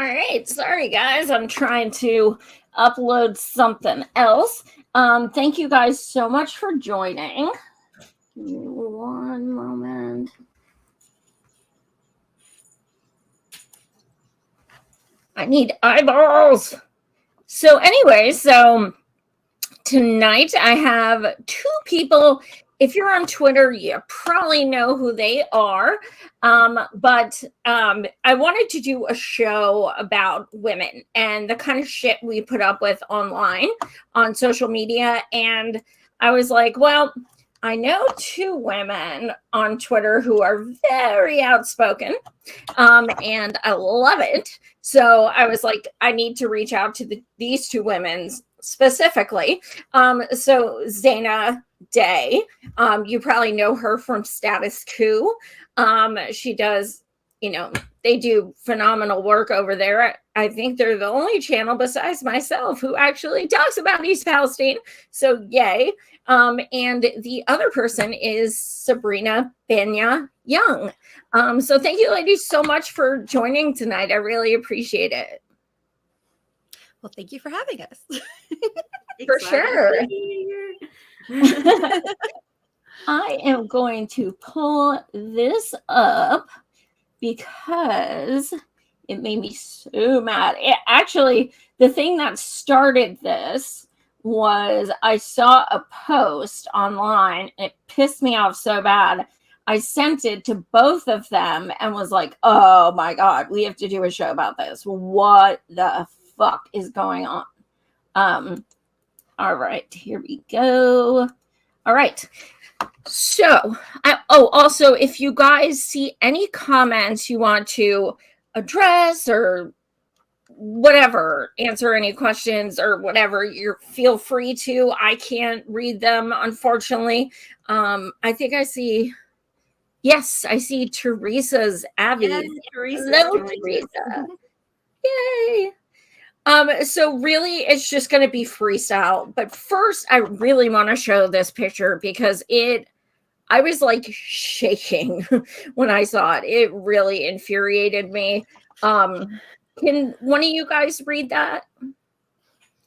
right. Sorry, guys. I'm trying to upload something else. Thank you guys so much for joining. Give me one moment. I need eyeballs. So anyway, tonight I have two people. If you're on Twitter, you probably know who they are. But I wanted to do a show about women and the kind of shit we put up with online on social media. And I was like, well, I know two women on Twitter who are very outspoken, and I love it. So I was like, I need to reach out to these two women specifically. So Zaina Day, you probably know her from Status Quo. She does, they do phenomenal work over there. I think they're the only channel besides myself who actually talks about East Palestine. So yay. And the other person is Sabrina Benya Young. So thank you ladies so much for joining tonight. I really appreciate it. Well, thank you for having us. For sure. I am going to pull this up because it made me so mad. Actually, the thing that started this was I saw a post online. And it pissed me off so bad. I sent it to both of them and was like, oh my God, we have to do a show about this. What the fuck is going on? All right, here we go. All right. So, also, if you guys see any comments you want to address or whatever, answer any questions or whatever, you feel free to. I can't read them, unfortunately. I think I see. Yes, I see Teresa's Abby. Yes, Hello, Teresa. Yay. So really it's just going to be freestyle. But first, I really want to show this picture because I was like shaking when I saw it. It really infuriated me. Can one of you guys read that?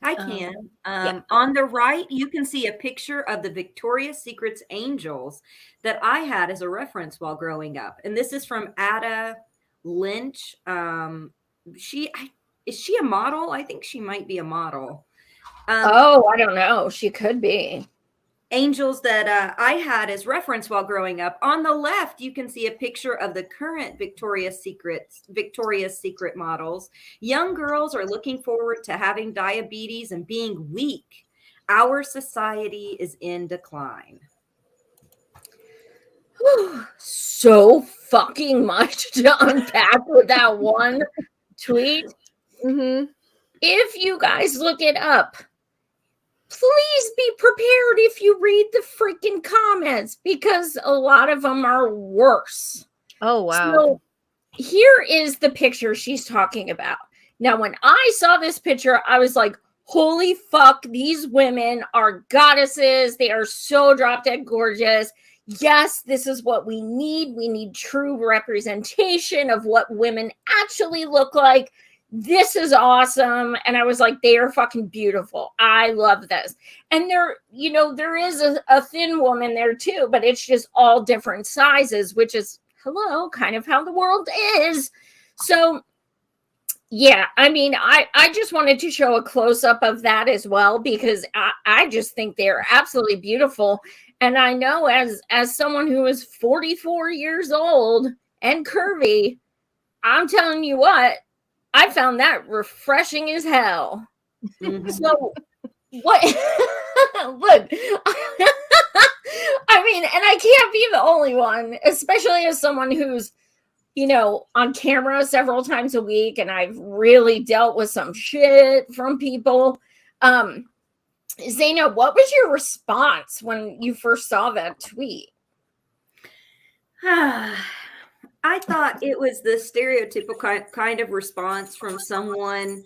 I can. Yeah. On the right, you can see a picture of the Victoria's Secret's angels that I had as a reference while growing up. And this is from Ada Lynch. Is she a model? I think she might be a model. I don't know. She could be. Angels that I had as reference while growing up. On the left, you can see a picture of the current Victoria's Secret models. Young girls are looking forward to having diabetes and being weak. Our society is in decline. So fucking much to unpack with that one tweet. Mm-hmm. If you guys look it up, please be prepared if you read the freaking comments because a lot of them are worse. Oh, wow. So here is the picture she's talking about. Now, when I saw this picture, I was like, holy fuck, these women are goddesses. They are so drop dead gorgeous. Yes, this is what we need. We need true representation of what women actually look like. This is awesome. And I was like, they are fucking beautiful. I love this. And there is a thin woman there too, but it's just all different sizes, which is, kind of how the world is. So yeah, I mean, I just wanted to show a close-up of that as well, because I just think they're absolutely beautiful. And I know as someone who is 44 years old and curvy, I'm telling you what, I found that refreshing as hell. Mm-hmm. So what? Look, I mean, and I can't be the only one, especially as someone who's, on camera several times a week, and I've really dealt with some shit from people. Zaynab, what was your response when you first saw that tweet? I thought it was the stereotypical kind of response from someone.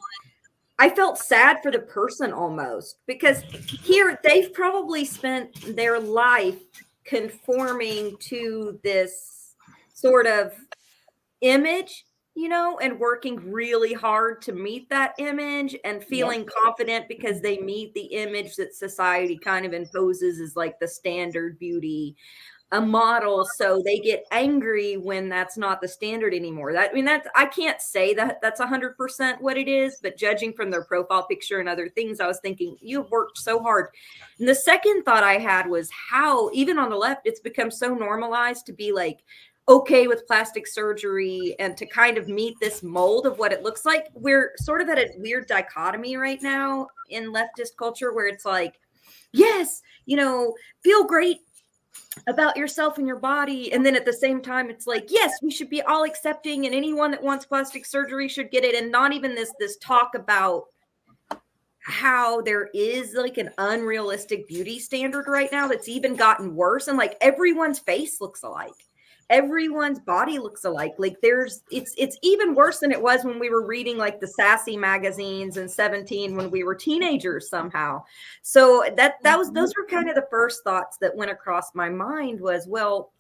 I felt sad for the person almost, because here they've probably spent their life conforming to this sort of image and working really hard to meet that image and feeling confident because they meet the image that society kind of imposes as like the standard beauty a model, so they get angry when that's not the standard anymore. That's I can't say that that's 100% what it is, but judging from their profile picture and other things, I was thinking you've worked so hard. And the second thought I had was how even on the left it's become so normalized to be like okay with plastic surgery and to kind of meet this mold of what it looks like. We're sort of at a weird dichotomy right now in leftist culture where it's like, yes, feel great about yourself and your body, and then at the same time it's like, yes, we should be all accepting and anyone that wants plastic surgery should get it, and not even this talk about how there is like an unrealistic beauty standard right now that's even gotten worse, and like everyone's face looks alike, everyone's body looks alike. Like it's even worse than it was when we were reading like the sassy magazines in 17 when we were teenagers somehow. So those were kind of the first thoughts that went across my mind was, well,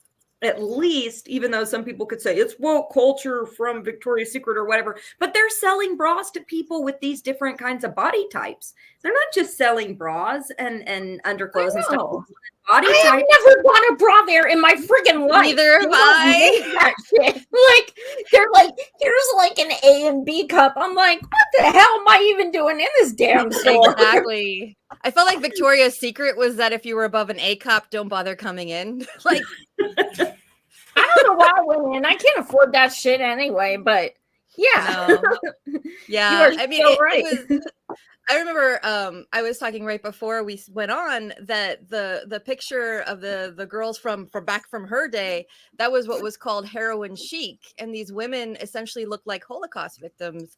at least, even though some people could say it's woke culture from Victoria's Secret or whatever, but they're selling bras to people with these different kinds of body types. They're not just selling bras and underclothes and stuff. Body I type. have never bought a bra there in my friggin' life. Neither have I. That shit. Like they're like, here's like an A and B cup. I'm like, what the hell am I even doing in this damn store? Exactly. I felt like Victoria's Secret was that if you were above an A cup, don't bother coming in. Like, I don't know why I went in. I can't afford that shit anyway. But yeah, no. Yeah. You are I mean, so right. I remember I was talking right before we went on that the picture of the girls from back from her day, that was what was called heroin chic, and these women essentially looked like Holocaust victims,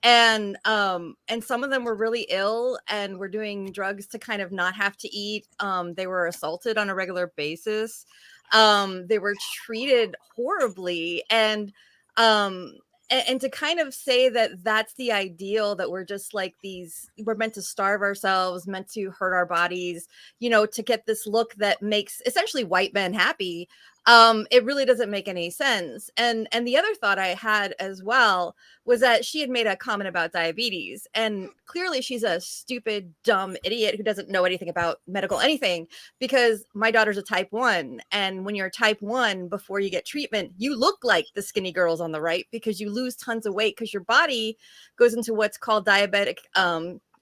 and some of them were really ill and were doing drugs to kind of not have to eat. They were assaulted on a regular basis. They were treated horribly, and to kind of say that that's the ideal, that we're just like we're meant to starve ourselves, meant to hurt our bodies, to get this look that makes essentially white men happy. It really doesn't make any sense. And the other thought I had as well was that she had made a comment about diabetes, and clearly she's a stupid, dumb idiot who doesn't know anything about medical anything, because my daughter's a type 1. And when you're type 1, before you get treatment, you look like the skinny girls on the right because you lose tons of weight because your body goes into what's called diabetic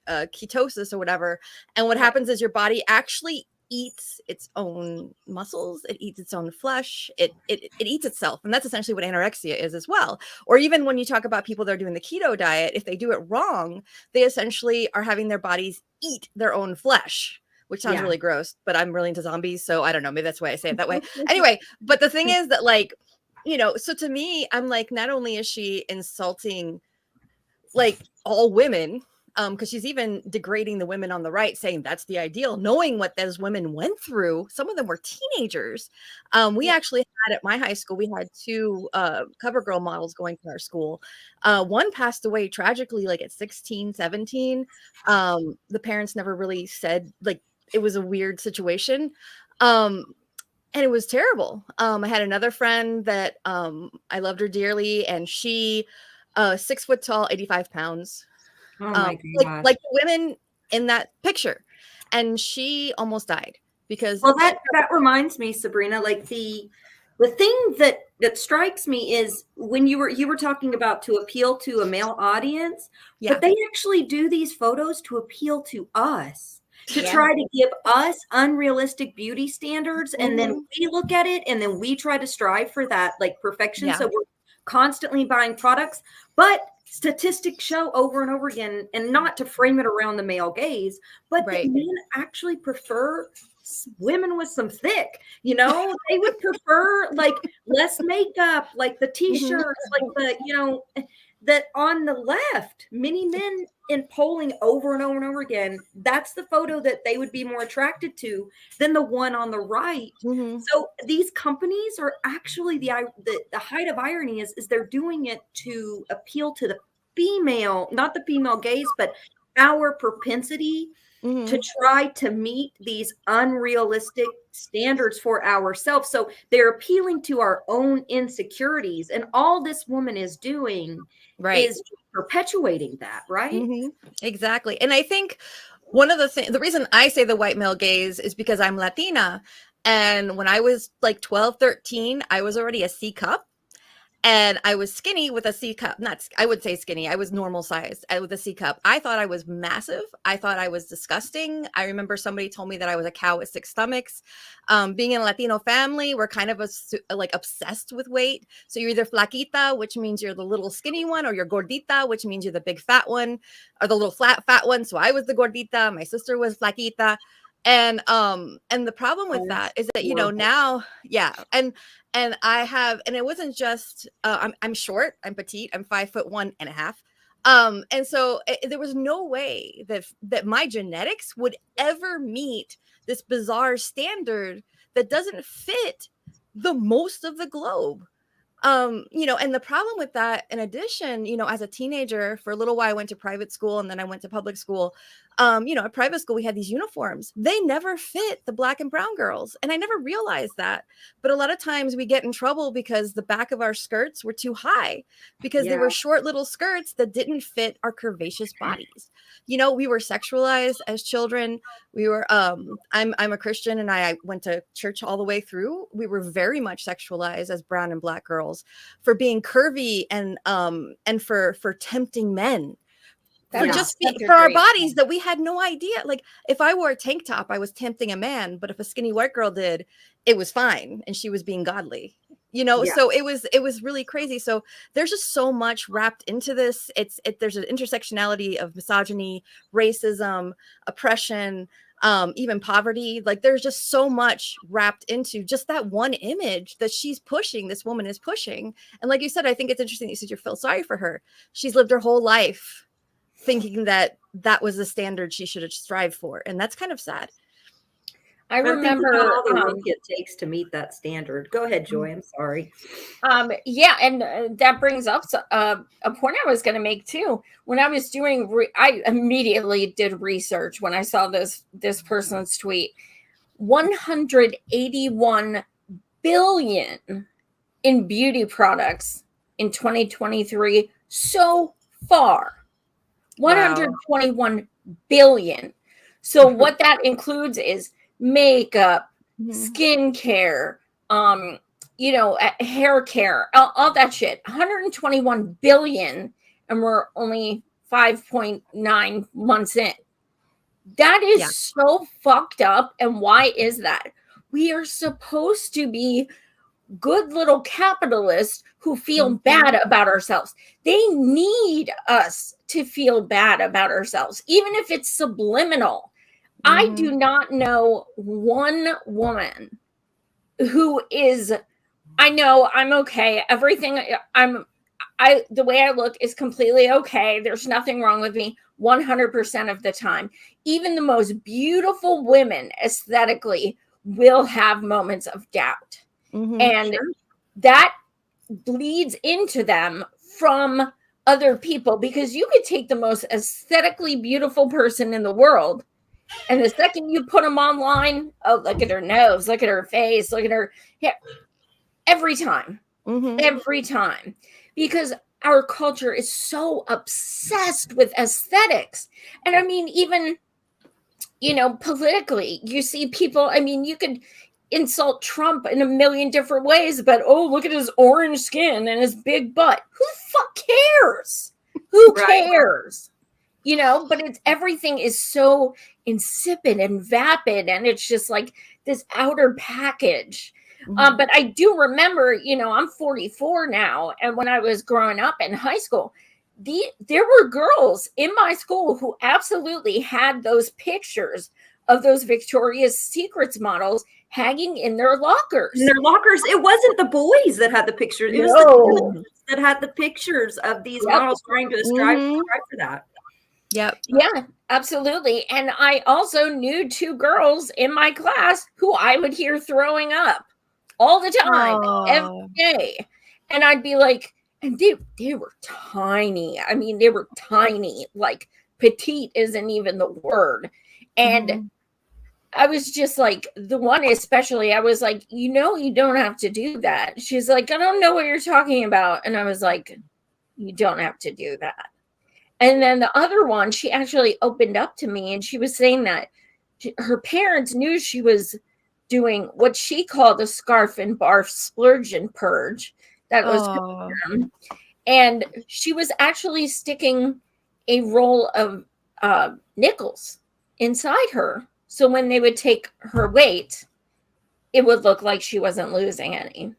ketosis or whatever. And what happens is your body actually eats its own muscles, it eats its own flesh, it eats itself. And that's essentially what anorexia is as well. Or even when you talk about people that are doing the keto diet, if they do it wrong, they essentially are having their bodies eat their own flesh, which sounds really gross, but I'm really into zombies, so I don't know, maybe that's why I say it that way. Anyway, but the thing is that, like, so to me, I'm like, not only is she insulting like all women, because she's even degrading the women on the right, saying that's the ideal, knowing what those women went through. Some of them were teenagers. We actually had at my high school, we had 2 cover girl models going to our school. One passed away tragically, like at 16, 17. The parents never really said, like, it was a weird situation. And it was terrible. I had another friend that I loved her dearly, and she 6 foot tall, 85 pounds. Oh my God. Like the women in that picture, and she almost died because. Well, that reminds me, Sabrina, like the thing that strikes me is when you were talking about to appeal to a male audience, but they actually do these photos to appeal to us, to try to give us unrealistic beauty standards, and then we look at it and then we try to strive for that like perfection. So we're constantly buying products, but statistics show over and over again, and not to frame it around the male gaze, but that men actually prefer women with some thick, they would prefer like less makeup, like the t-shirts, like the, that on the left, many men in polling over and over and over again, that's the photo that they would be more attracted to than the one on the right. So these companies are actually the height of irony is they're doing it to appeal to the female, not the female gaze, but our propensity to try to meet these unrealistic standards for ourselves. So they're appealing to our own insecurities. And all this woman is doing is perpetuating that, right? Exactly. And I think one of the reason I say the white male gaze is because I'm Latina. And when I was like 12, 13, I was already a C cup. And I was skinny with a C cup. Not, I would say skinny. I was normal size with a C cup. I thought I was massive. I thought I was disgusting. I remember somebody told me that I was a cow with 6 stomachs. Being in a Latino family, we're kind of like obsessed with weight. So you're either flaquita, which means you're the little skinny one, or you're gordita, which means you're the big fat one, or the little fat one. So I was the gordita. My sister was flaquita. And the problem with that is that, you know, now, and I have, and it wasn't just, I'm short, I'm petite, I'm 5'1.5". And so there was no way that my genetics would ever meet this bizarre standard that doesn't fit the most of the globe. You know, and the problem with that, in addition, you know, as a teenager, for a little while, I went to private school and then I went to public school. You know, at private school, we had these uniforms. They never fit the black and brown girls. And I never realized that. But a lot of times we get in trouble because the back of our skirts were too high, because they were short little skirts that didn't fit our curvaceous bodies. You know, we were sexualized as children. We were, I'm a Christian and I went to church all the way through. We were very much sexualized as brown and black girls for being curvy and for tempting men. For our bodies that we had no idea. Like if I wore a tank top, I was tempting a man, but if a skinny white girl did, it was fine and she was being godly. You know, so it was really crazy. So there's just so much wrapped into this. There's an intersectionality of misogyny, racism, oppression, even poverty. Like there's just so much wrapped into just that one image that she's pushing, this woman is pushing. And like you said, I think it's interesting that you said you feel sorry for her. She's lived her whole life thinking that that was the standard she should have strived for. And that's kind of sad. I remember all the work it takes to meet that standard. Go ahead, Joy. I'm sorry. Yeah, and that brings up a point I was going to make too. When I was doing, I immediately did research when I saw this person's tweet. 181 billion in beauty products in 2023 so far. 121 billion. So what that includes is makeup, skincare, you know, hair care, all that shit. 121 billion, and we're only 5.9 months in. That is so fucked up. And why is that? We are supposed to be good little capitalists who feel bad about ourselves. They need us to feel bad about ourselves, even if it's subliminal. I do not know one woman who is, I know I'm okay. Everything the way I look is completely okay. There's nothing wrong with me 100% of the time. Even the most beautiful women aesthetically will have moments of doubt. And that bleeds into them from other people, because you could take the most aesthetically beautiful person in the world, and the second you put them online, oh, look at her nose, look at her face, look at her hair. Every time, because our culture is so obsessed with aesthetics. And I mean, even, you know, politically, you see people, I mean, you could insult Trump in a million different ways, but oh, look at his orange skin and his big butt. Who the fuck cares? Who cares? You know, but everything is so insipid and vapid, and it's just like this outer package. But I do remember, you know, I'm 44 now, and when I was growing up in high school, there were girls in my school who absolutely had those pictures of those Victoria's Secrets models hanging in their lockers. It wasn't the boys that had the pictures. It was the girls that had the pictures of these models trying to strive for that. Yep. Yeah, absolutely. And I also knew 2 girls in my class who I would hear throwing up all the time, every day. And I'd be like, and they were tiny. I mean, they were tiny, like petite isn't even the word. And I was just like, the one especially, I was like, you don't have to do that. She's like, I don't know what you're talking about. And I was like, you don't have to do that. And then the other one, she actually opened up to me and she was saying that her parents knew she was doing what she called a scarf and barf splurge and purge. That was them. And she was actually sticking a roll of nickels inside her. So when they would take her weight, it would look like she wasn't losing any.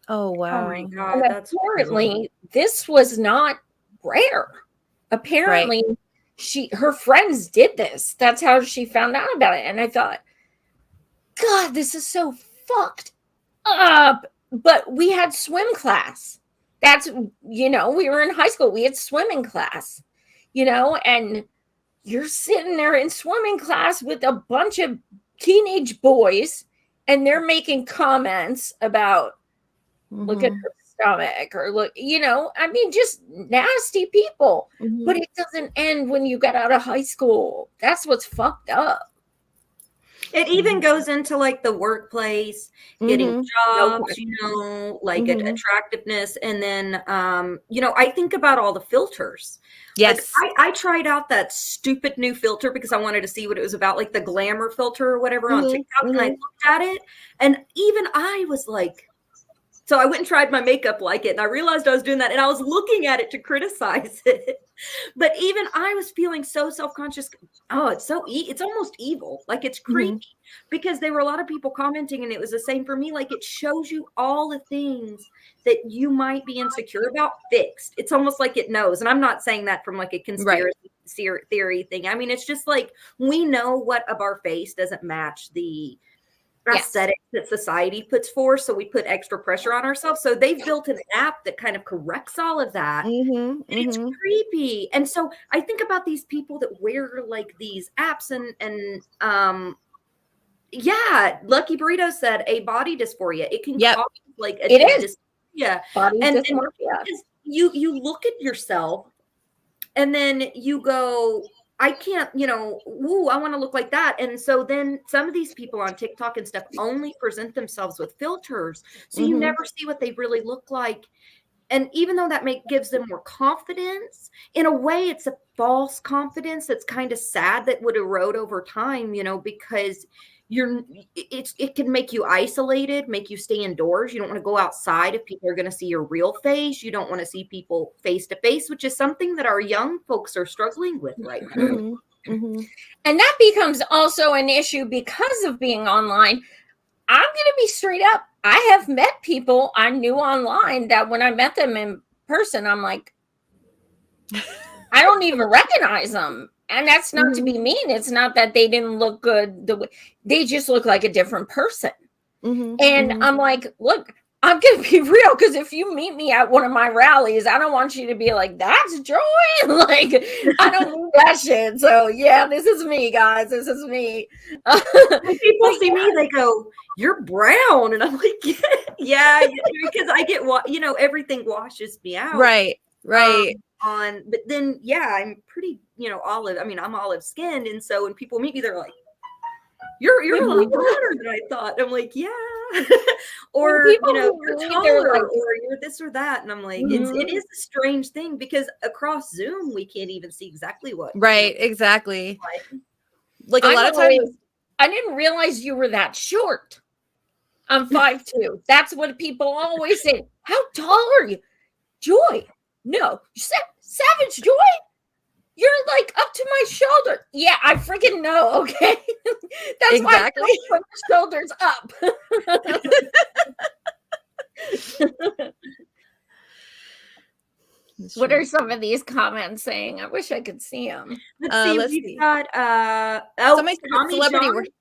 Oh, wow. Oh my God. And That's apparently this was not rare. Apparently her friends did this. That's how she found out about it. And I thought, God, this is so fucked up. But we had swim class. That's, we were in high school. We had swimming class, and you're sitting there in swimming class with a bunch of teenage boys and they're making comments about look at her stomach or look, just nasty people. But it doesn't end when you get out of high school. That's what's fucked up. It even goes into like the workplace, getting jobs, like attractiveness. And then, I think about all the filters. Yes. Like, I tried out that stupid new filter because I wanted to see what it was about, like the glamour filter or whatever on TikTok. And I looked at it and even I was like, so I went and tried my makeup like it. And I realized I was doing that. And I was looking at it to criticize it. But even I was feeling so self-conscious. Oh, it's almost evil. Like it's creepy because there were a lot of people commenting and it was the same for me. Like it shows you all the things that you might be insecure about fixed. It's almost like it knows. And I'm not saying that from like a conspiracy theory thing. I mean, it's just like we know what of our face doesn't match the aesthetic that society puts forth, so we put extra pressure on ourselves. So they've built an app that kind of corrects all of that. And it's creepy. And so I think about these people that wear like these apps and Lucky Burrito said a body dysphoria. It can cause like a dysphoria. Body and dysmorphia. You look at yourself and then you go, I can't, I want to look like that. And so then some of these people on TikTok and stuff only present themselves with filters. So you never see what they really look like. And even though that gives them more confidence, in a way, it's a false confidence that's kind of sad that would erode over time, because it can make you isolated, make you stay indoors. You don't want to go outside if people are going to see your real face. You don't want to see people face to face, which is something that our young folks are struggling with right now. And that becomes also an issue because of being online. I'm going to be straight up. I have met people I knew online that when I met them in person, I'm like, I don't even recognize them. And that's not to be mean. It's not that they didn't look good. They just look like a different person. And I'm like, look, I'm going to be real. Because if you meet me at one of my rallies, I don't want you to be like, that's Joy. Like, I don't need that shit. So yeah, this is me, guys. This is me. When people see me, they go, you're brown. And I'm like, yeah, because I get, everything washes me out. Right. But then, I'm pretty, olive. I mean, I'm olive skinned. And so when people meet me, they're like, you're a lot browner than I thought. I'm like, yeah. Or, you're taller or you're this or that. And I'm like, it is a strange thing because across Zoom, we can't even see exactly what. Right. Exactly. Like a lot of times. I didn't realize you were that short. I'm 5'2". That's what people always say. How tall are you? Joy. No, Savage Joy, you're like up to my shoulder. Yeah, I freaking know. Okay, that's why I don't put my shoulders up. What are some of these comments saying? I wish I could see them. Let's see. We've got somebody said celebrity.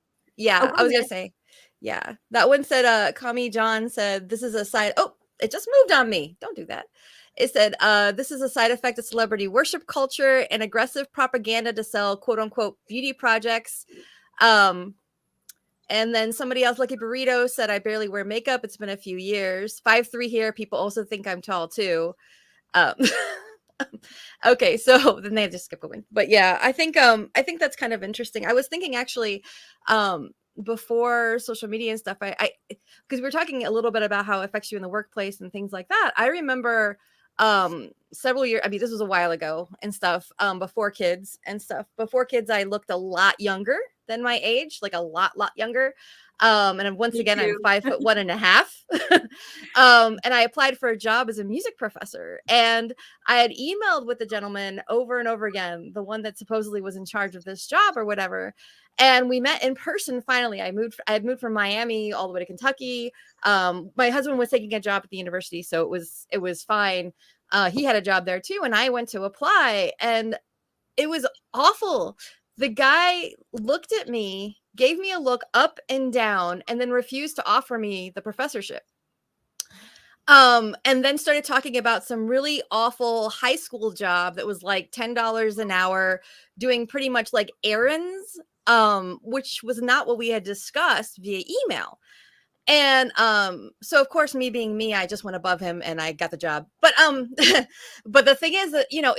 I was gonna say. Yeah, that one said. Kami John said this is a side. Oh, it just moved on me. Don't do that. It said, this is a side effect of celebrity worship culture and aggressive propaganda to sell quote unquote beauty projects. And then somebody else, Lucky Burrito, said, I barely wear makeup. It's been a few years. 5'3" here. People also think I'm tall too. Okay, so then they just skip going. But yeah, I think that's kind of interesting. I was thinking actually, before social media and stuff, I because we were talking a little bit about how it affects you in the workplace and things like that. I remember several years, I mean, this was a while ago and stuff, before kids and stuff. Before kids, I looked a lot younger than my age, like a lot younger. And once Me again, I'm too. 5'1.5". And I applied for a job as a music professor, and I had emailed with the gentleman over and over again, the one that supposedly was in charge of this job or whatever. And we met in person finally. I had moved from Miami all the way to Kentucky. My husband was taking a job at the university, so it was fine. He had a job there too, and I went to apply, and it was awful. The guy looked at me, gave me a look up and down, and then refused to offer me the professorship. And then started talking about some really awful high school job that was like $10 an hour, doing pretty much like errands, which was not what we had discussed via email. And so of course, me being me, I just went above him and I got the job. But but the thing is that, you know,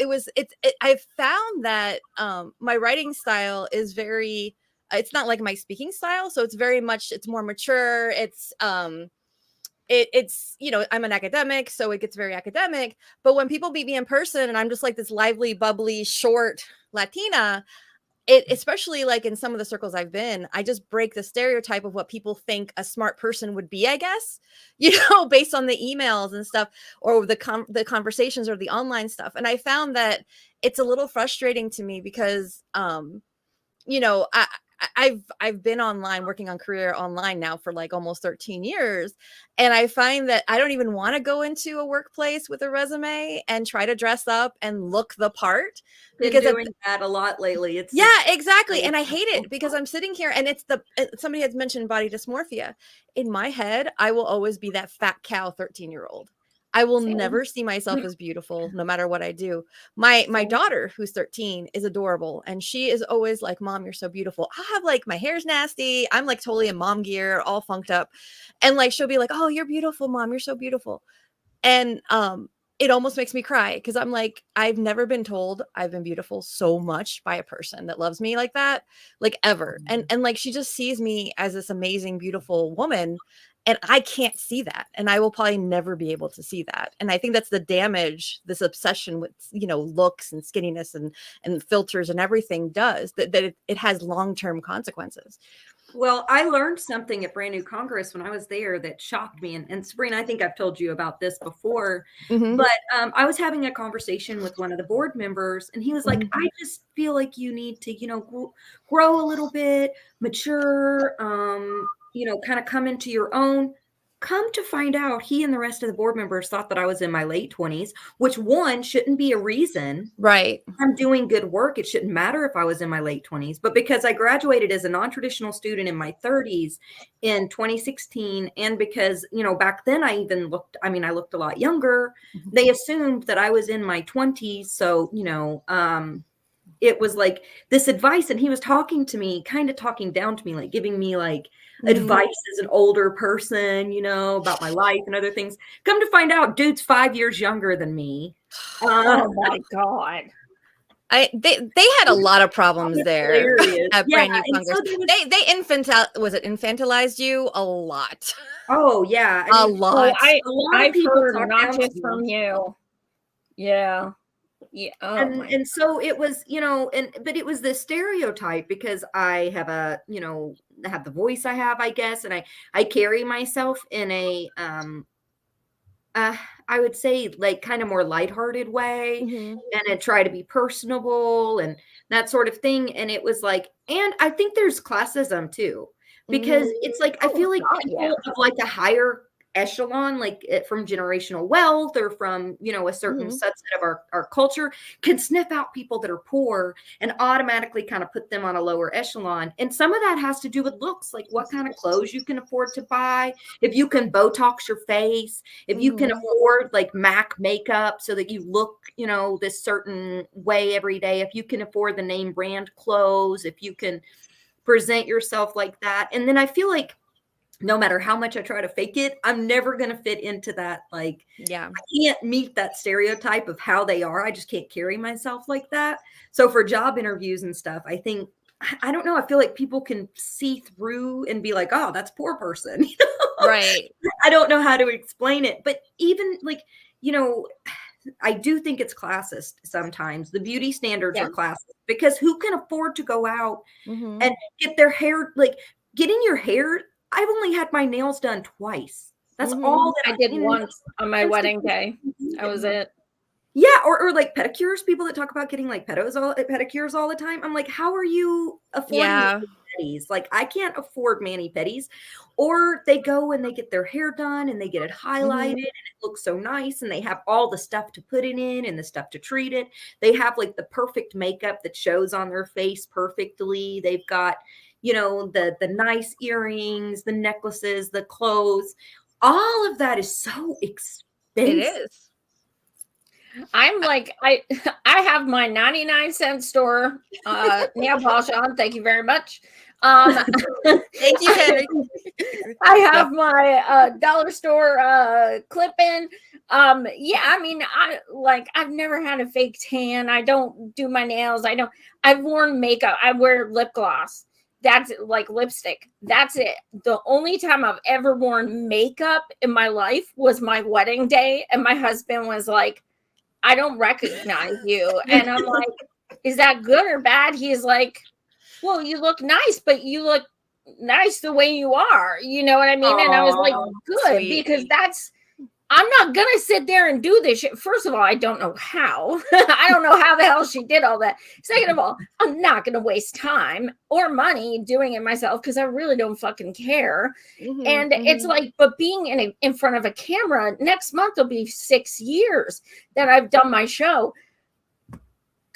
I found that my writing style is very, it's not like my speaking style, so it's more mature. It's you know, I'm an academic, so it gets very academic. But when people meet me in person and I'm just like this lively, bubbly, short Latina, it, especially like in some of the circles I've been, I just break the stereotype of what people think a smart person would be, I guess, you know, based on the emails and stuff, or the conversations or the online stuff. And I found that it's a little frustrating to me because you know, I've been online, working on career online now for like almost 13 years. And I find that I don't even want to go into a workplace with a resume and try to dress up and look the part. Been Because doing that a lot lately. yeah, exactly. And I hate it because I'm sitting here and somebody has mentioned body dysmorphia. In my head, I will always be that fat cow 13-year-old. I will never see myself as beautiful no matter what I do. My daughter, who's 13, is adorable, and she is always like, "Mom, you're so beautiful." I have like, my hair's nasty. I'm like totally in mom gear, all funked up. And like she'll be like, "Oh, you're beautiful, Mom. You're so beautiful." And it almost makes me cry because I'm like, I've never been told I've been beautiful so much by a person that loves me like that, like ever. And like she just sees me as this amazing, beautiful woman, and I can't see that, and I will probably never be able to see that. And I think that's the damage this obsession with, you know, looks and skinniness and filters and everything does, that it has long-term consequences. Well, I learned something at Brand New Congress when I was there that shocked me. And Sabrina, I think I've told you about this before, but I was having a conversation with one of the board members, and he was like, I just feel like you need to, you know, grow a little bit, mature, you know, kind of come into your own. Come to find out, he and the rest of the board members thought that I was in my late 20s, which one shouldn't be a reason. Right. I'm doing good work. It shouldn't matter if I was in my late 20s, but because I graduated as a non-traditional student in my 30s in 2016, and because, you know, back then I looked a lot younger, they assumed that I was in my 20s. So, you know, it was like this advice, and he was talking to me, kind of talking down to me, like giving me like advice as an older person, you know, about my life and other things. Come to find out, dude's 5 years younger than me. Oh my God. They had a lot of problems there at Brand New Congress. So was it infantilized you a lot? Oh yeah, a lot. I've heard not just from you. Yeah. Yeah. Oh, and so it was, you know, but it was the stereotype because I have have the voice I have, I guess, and I carry myself in a I would say like kind of more lighthearted way, and I try to be personable and that sort of thing. And it was like, and I think there's classism too, because it's like, I feel like people of like a higher echelon, like from generational wealth or from, you know, a certain subset of our culture, can sniff out people that are poor and automatically kind of put them on a lower echelon. And some of that has to do with looks, like what kind of clothes you can afford to buy, if you can Botox your face, if you can afford like MAC makeup so that you look, you know, this certain way every day, if you can afford the name brand clothes, if you can present yourself like that. And then I feel like no matter how much I try to fake it, I'm never going to fit into that. Like, Yeah. I can't meet that stereotype of how they are. I just can't carry myself like that. So for job interviews and stuff, I think, I don't know, I feel like people can see through and be like, oh, that's poor person. Right. I don't know how to explain it. But even like, you know, I do think it's classist sometimes. The beauty standards Yeah. are classist because who can afford to go out Mhm. and get their hair, like getting your hair. I've only had my nails done twice. That's Mhm. all that I did and once on my it's wedding because day. That was it. yeah, or like pedicures, people that talk about getting like pedicures all the time. I'm like, how are you affording Yeah. mani-pedis? Like, I can't afford mani-pedis. Or they go and they get their hair done and they get it highlighted and it looks so nice and they have all the stuff to put it in and the stuff to treat it. They have like the perfect makeup that shows on their face perfectly. They've got, you know, the nice earrings, the necklaces, the clothes. All of that is so expensive. It is. I'm like, I I have my 99-cent store nail polish on. Thank you very much. Thank you, Henry. I have my dollar store clip-in. Yeah, I mean, I've never had a fake tan. I don't do my nails. I've worn makeup. I wear lip gloss. That's it, like lipstick. That's it. The only time I've ever worn makeup in my life was my wedding day, and my husband was like, I don't recognize you. And I'm like, is that good or bad? He's like, well, you look nice, but you look nice the way you are. You know what I mean? And I was like, Aw, good, sweet. because I'm not going to sit there and do this shit. First of all, I don't know how. I don't know how the hell she did all that. Second of all, I'm not going to waste time or money doing it myself because I really don't fucking care. Mhm, And it's mhm. like, but being in front of a camera, next month will be 6 years that I've done my show.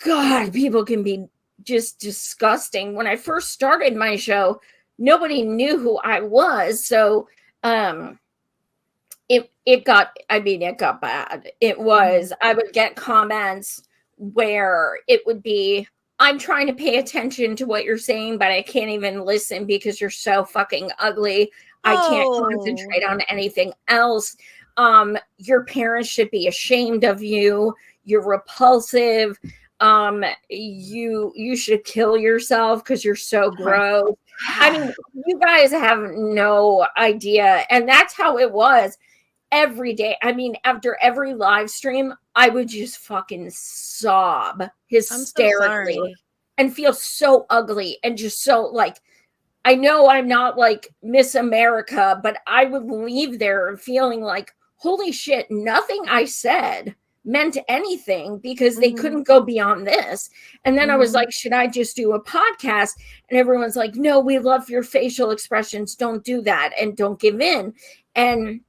God, people can be just disgusting. When I first started my show, nobody knew who I was. So it got bad. It was, I would get comments where it would be, I'm trying to pay attention to what you're saying, but I can't even listen because you're so fucking ugly. I can't concentrate on anything else. Your parents should be ashamed of you. You're repulsive. You should kill yourself because you're so gross. I mean, you guys have no idea. And that's how it was every day. I mean, after every live stream, I would just fucking sob I'm so hysterically sorry. and feel so ugly and just so like, I know I'm not like Miss America, but I would leave there feeling like, holy shit, nothing I said meant anything because they couldn't go beyond this. And then I was like, should I just do a podcast? And everyone's like, no, we love your facial expressions. Don't do that and don't give in. And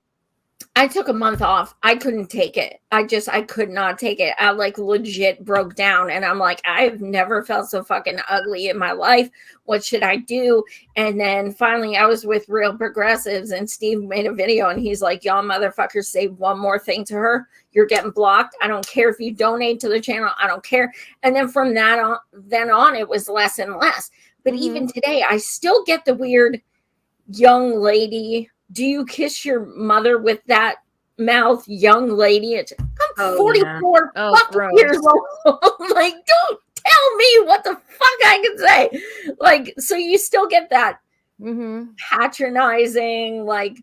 I took a month off. I couldn't take it. I could not take it. I like legit broke down and I'm like, I've never felt so fucking ugly in my life. What should I do? And then finally I was with Real Progressives and Steve made a video and he's like, y'all motherfuckers say one more thing to her, you're getting blocked. I don't care if you donate to the channel. I don't care. And then from that on, it was less and less. But even today, I still get the weird young lady. Do you kiss your mother with that mouth, young lady? I'm 44 fucking years old. Like, don't tell me what the fuck I can say. Like, so you still get that patronizing, like,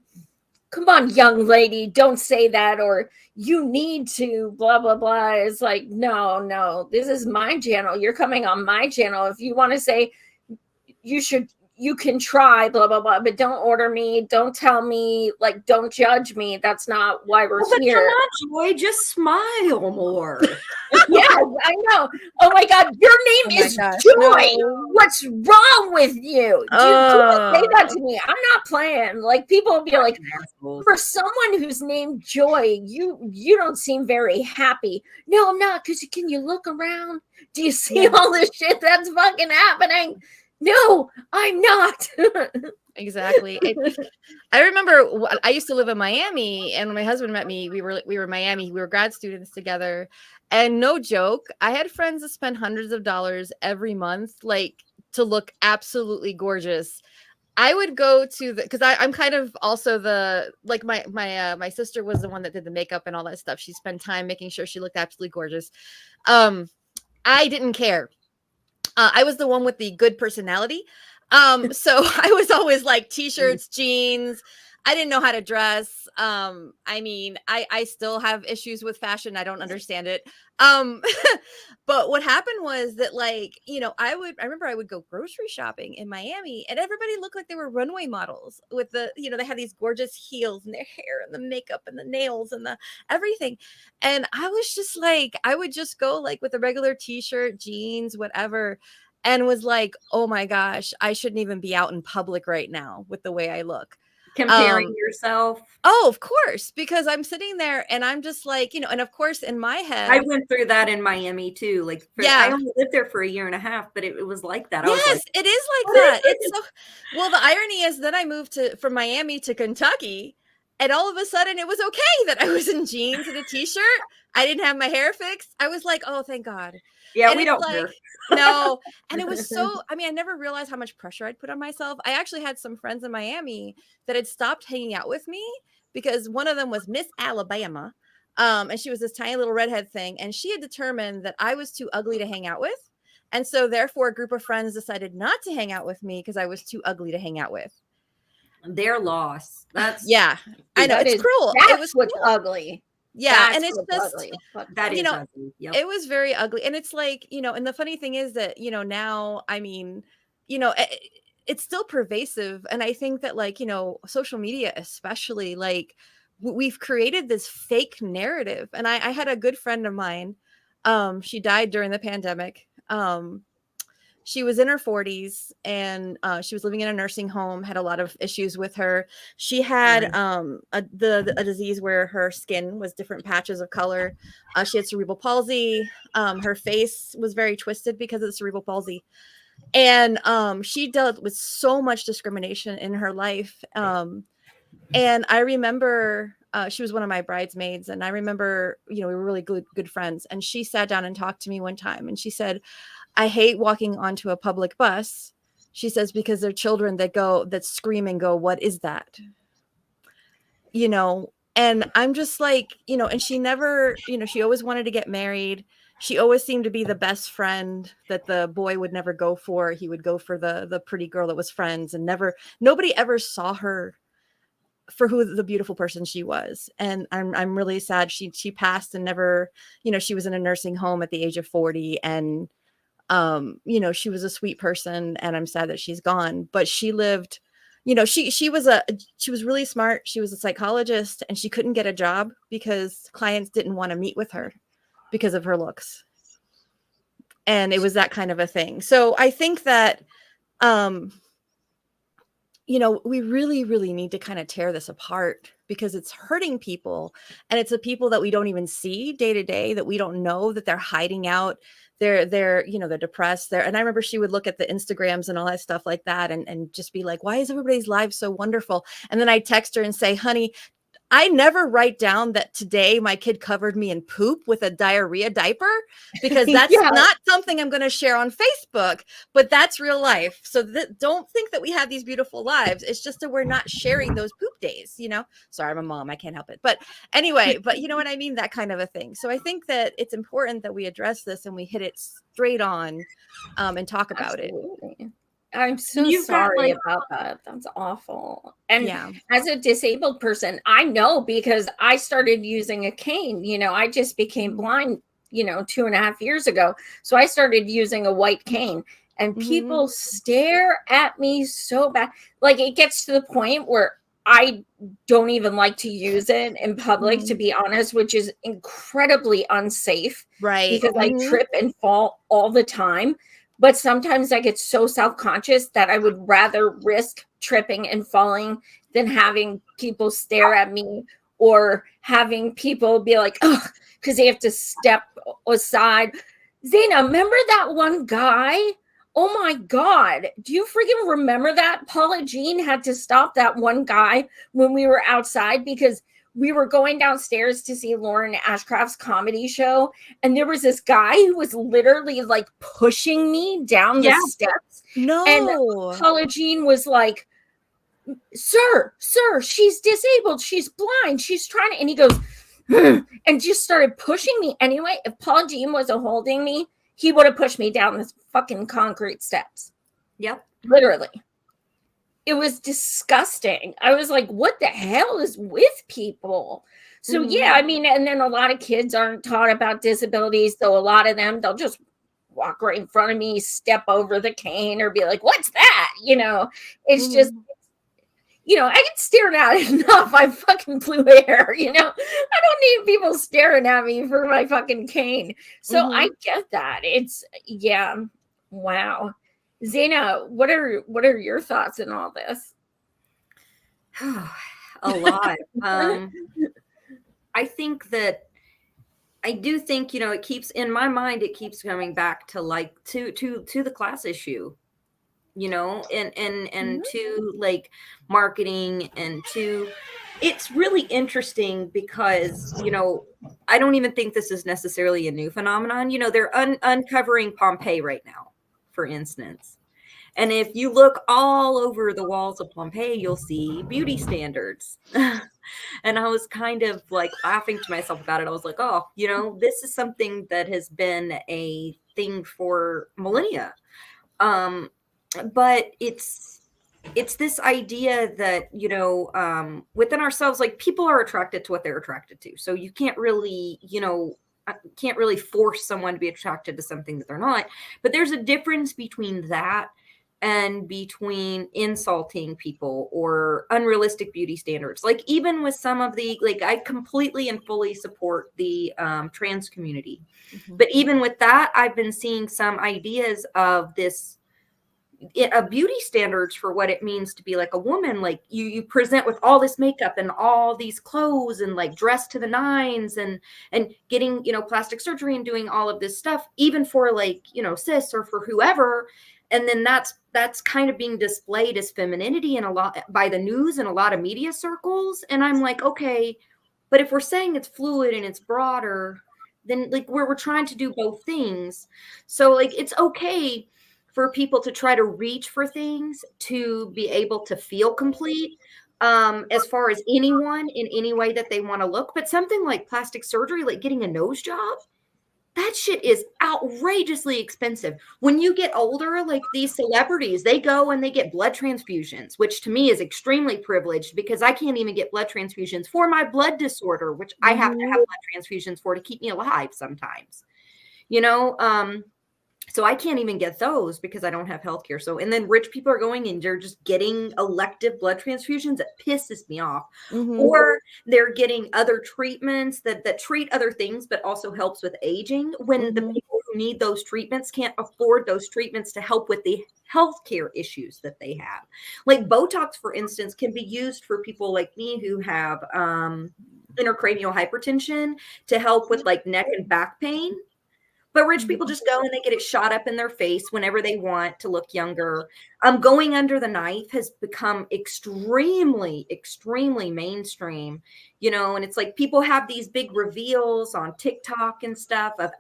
come on, young lady, don't say that, or you need to, blah, blah, blah. It's like, no, this is my channel. You're coming on my channel. If you want to say you can try, blah, blah, blah, but don't order me. Don't tell me, like, don't judge me. That's not why we're here. Come on, Joy, just smile more. Yes, I know. Oh my God, your name is Joy. No. What's wrong with you? Dude, people say that to me. I'm not playing. Like, people will be like, for someone who's named Joy, you don't seem very happy. No, I'm not. Because can you look around? Do you see all this shit that's fucking happening? No, I'm not. Exactly. I remember I used to live in Miami, and when my husband met me, we were in Miami. We were grad students together, and no joke, I had friends that spent hundreds of dollars every month, like, to look absolutely gorgeous. I would go to the, because I'm kind of also the, like my sister was the one that did the makeup and all that stuff. She spent time making sure she looked absolutely gorgeous. I didn't care. I was the one with the good personality. So I was always like t-shirts, jeans. I didn't know how to dress. I mean, I still have issues with fashion. I don't understand it. But what happened was that, like, you know, I remember I would go grocery shopping in Miami and everybody looked like they were runway models with the, you know, they had these gorgeous heels and their hair and the makeup and the nails and the everything. And I was just like, I would just go like with a regular t-shirt, jeans, whatever, and was like, oh my gosh, I shouldn't even be out in public right now with the way I look. Comparing yourself. Oh, of course, because I'm sitting there and I'm just like, you know, and of course in my head, I went through that in Miami too. Like, I yeah, only lived there for a year and a half, but it was like that. I was yes, like, it is like what is that. It's so, well, the irony is that I moved from Miami to Kentucky, and all of a sudden it was okay that I was in jeans and a t-shirt. I didn't have my hair fixed. I was like, oh, thank God. Yeah, And we it's don't like, care. no. And it was so, I mean, I never realized how much pressure I'd put on myself. I actually had some friends in Miami that had stopped hanging out with me because one of them was Miss Alabama. And she was this tiny little redhead thing. And she had determined that I was too ugly to hang out with. And so therefore a group of friends decided not to hang out with me because I was too ugly to hang out with. Their loss. That's yeah. I know, it's cruel. It was what's cruel. ugly. Yeah, That's and it's just ugly. that you is know, ugly. Yep. it was very ugly. And it's like, you know, and the funny thing is that, you know, now, I mean, you know, it's still pervasive. And I think that, like, you know, social media, especially, like, we've created this fake narrative. And I had a good friend of mine. She died during the pandemic. She was in her 40s and she was living in a nursing home, had a lot of issues with her. She had a disease where her skin was different patches of color. She had cerebral palsy. Her face was very twisted because of the cerebral palsy. And she dealt with so much discrimination in her life. And I remember she was one of my bridesmaids. And I remember, you know, we were really good friends. And she sat down and talked to me one time. And she said, I hate walking onto a public bus. She says, because there are children that scream and go, what is that? You know, and I'm just like, you know, and she never, you know, she always wanted to get married. She always seemed to be the best friend that the boy would never go for. He would go for the pretty girl that was friends, and nobody ever saw her for who the beautiful person she was. And I'm really sad she passed and never, you know, she was in a nursing home at the age of 40, and you know, she was a sweet person, and I'm sad that she's gone, but she lived, you know, she was really smart. She was a psychologist, and she couldn't get a job because clients didn't want to meet with her because of her looks. And it was that kind of a thing. So I think that, you know, we really, really need to kind of tear this apart because it's hurting people. And it's the people that we don't even see day to day, that we don't know that they're hiding out. They're, you know, they're depressed there. And I remember she would look at the Instagrams and all that stuff like that and just be like, why is everybody's lives so wonderful? And then I text her and say, honey, I never write down that today my kid covered me in poop with a diarrhea diaper, because that's not something I'm going to share on Facebook, but that's real life. So don't think that we have these beautiful lives. It's just that we're not sharing those poop days, you know? Sorry, I'm a mom. I can't help it. But anyway, but you know what I mean? That kind of a thing. So I think that it's important that we address this and we hit it straight on and talk about it. I'm so sorry about that. That's awful. And as a disabled person, I know because I started using a cane. You know, I just became blind, you know, 2.5 years ago. So I started using a white cane, and people stare at me so bad. Like, it gets to the point where I don't even like to use it in public, to be honest, which is incredibly unsafe. Right. Because I trip and fall all the time. But sometimes I get so self-conscious that I would rather risk tripping and falling than having people stare at me, or having people be like, oh, because they have to step aside. Zaina, remember that one guy? Oh my God. Do you freaking remember that? Paula Jean had to stop that one guy when we were outside because we were going downstairs to see Lauren Ashcraft's comedy show. And there was this guy who was literally like pushing me down the steps. No. And Paula Jean was like, sir, she's disabled, she's blind, she's trying to, and he goes, and just started pushing me anyway. If Paul Dean wasn't holding me, he would have pushed me down the fucking concrete steps. Yep. Literally. It was disgusting. I was like, what the hell is with people? So yeah, I mean, and then a lot of kids aren't taught about disabilities. So a lot of them, they'll just walk right in front of me, step over the cane, or be like, what's that? You know, it's just, you know, I get stared at enough. I fucking blue hair, you know. I don't need people staring at me for my fucking cane. So I get that. It's, yeah, wow. Zena, what are your thoughts in all this? A lot. I do think, you know, it keeps in my mind, it keeps coming back to like to the class issue, you know, and to like marketing, and to, it's really interesting because, you know, I don't even think this is necessarily a new phenomenon. You know, they're uncovering Pompeii right now, for instance. And if you look all over the walls of Pompeii, you'll see beauty standards. And I was kind of like laughing to myself about it. I was like, oh, you know, this is something that has been a thing for millennia. But it's this idea that, you know, within ourselves, like, people are attracted to what they're attracted to. So you can't really, you know, can't really force someone to be attracted to something that they're not. But there's a difference between that and between insulting people or unrealistic beauty standards. Like, even with some of the, like, I completely and fully support the trans community. But even with that, I've been seeing some ideas of this, beauty standards for what it means to be like a woman. Like, you present with all this makeup and all these clothes and like dressed to the nines, and getting, you know, plastic surgery and doing all of this stuff, even for like, you know, cis or for whoever. And then that's kind of being displayed as femininity in a lot by the news and a lot of media circles. And I'm like, okay, but if we're saying it's fluid and it's broader, then like we're trying to do both things. So like, it's okay for people to try to reach for things to be able to feel complete, as far as anyone in any way that they want to look. But something like plastic surgery, like getting a nose job, that shit is outrageously expensive. When you get older, like these celebrities, they go and they get blood transfusions, which to me is extremely privileged because I can't even get blood transfusions for my blood disorder, which I have to have blood transfusions for to keep me alive sometimes, you know? So I can't even get those because I don't have healthcare. So, and then rich people are going and they're just getting elective blood transfusions. That pisses me off. Or they're getting other treatments that treat other things, but also helps with aging, when the people who need those treatments can't afford those treatments to help with the healthcare issues that they have. Like Botox, for instance, can be used for people like me who have intracranial hypertension to help with like neck and back pain. But rich people just go and they get it shot up in their face whenever they want to look younger. Going under the knife has become extremely, extremely mainstream, you know, and it's like people have these big reveals on TikTok and stuff of,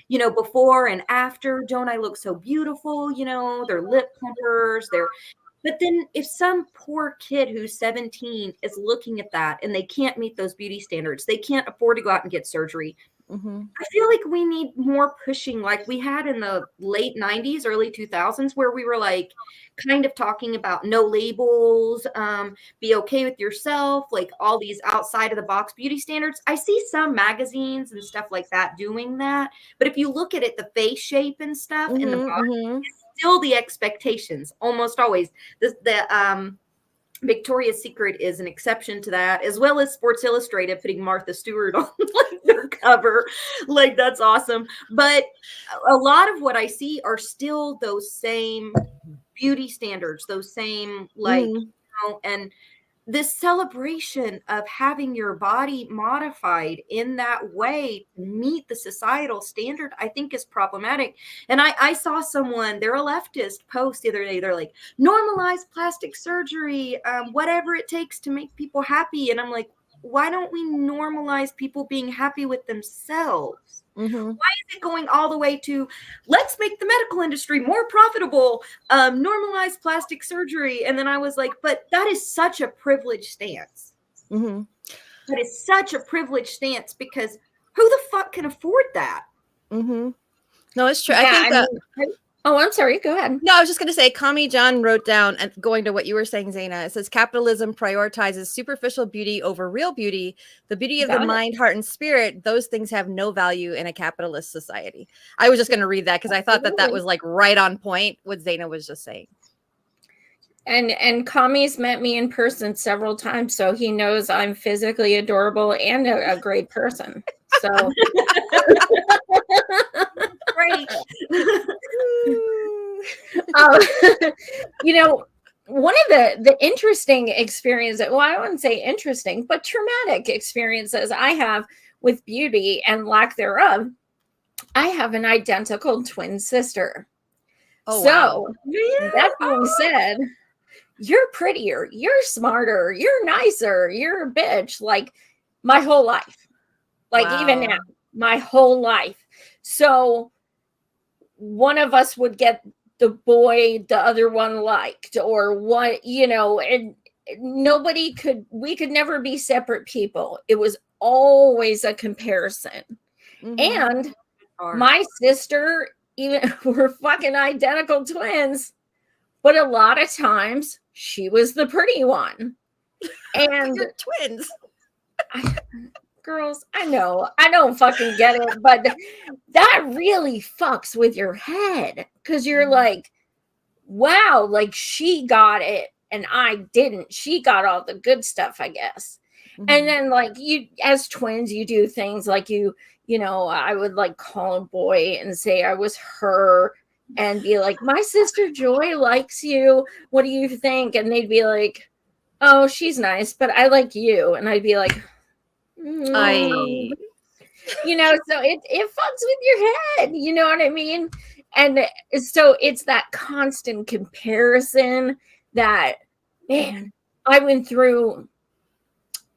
you know, before and after. Don't I look so beautiful? You know, their lip plumpers, but then if some poor kid who's 17 is looking at that and they can't meet those beauty standards, they can't afford to go out and get surgery. I feel like we need more pushing, like we had in the late 90s, early 2000s, where we were like kind of talking about no labels, be okay with yourself, like all these outside of the box beauty standards. I see some magazines and stuff like that doing that. But if you look at it, the face shape and stuff in the body, it's still the expectations almost always. The Victoria's Secret is an exception to that, as well as Sports Illustrated putting Martha Stewart on like their cover. Like, that's awesome. But a lot of what I see are still those same beauty standards, those same like, you know, and this celebration of having your body modified in that way to meet the societal standard, I think is problematic. And I saw someone, they're a leftist, post the other day. They're like, normalize plastic surgery, whatever it takes to make people happy. And I'm like, why don't we normalize people being happy with themselves? Mm-hmm. Why is it going all the way to let's make the medical industry more profitable, normalize plastic surgery? And then I was like, but that is such a privileged stance. Mm-hmm. That is such a privileged stance, because who the fuck can afford that? Mm-hmm. No, it's true. Yeah, I think oh, I'm sorry. Go ahead. no, I was just going to say, Kami John wrote down, and going to what you were saying, Zaina, it says capitalism prioritizes superficial beauty over real beauty. The beauty of the Got it. mind, heart, and spirit, those things have no value in a capitalist society. I was just going to read that because I thought that Absolutely. was like right on point what Zaina was just saying. And Kami's met me in person several times, so he knows I'm physically adorable and a great person. So Great. you know, one of the interesting experiences, well, I wouldn't say interesting, but traumatic experiences I have with beauty and lack thereof, I have an identical twin sister. Oh, So wow. that being said, you're prettier, you're smarter, you're nicer, you're a bitch, like my whole life. Like even Wow. now, my whole life. So one of us would get the boy the other one liked, or what, you know, and we could never be separate people. It was always a comparison. Mhm. And Hard. my sister, even we're fucking identical twins, but a lot of times she was the pretty one. And You're twins. girls, I know, I don't fucking get it, but that really fucks with your head, because you're like, wow, like she got it and I didn't. She got all the good stuff, I guess. Mhm. And then like you, as twins, you do things like you know, I would like call a boy and say I was her and be like, my sister Joy likes you. What do you think? And they'd be like, oh, she's nice, but I like you. And I'd be like, I you know, so it fucks with your head, you know what I mean? And so it's that constant comparison that, man, I went through.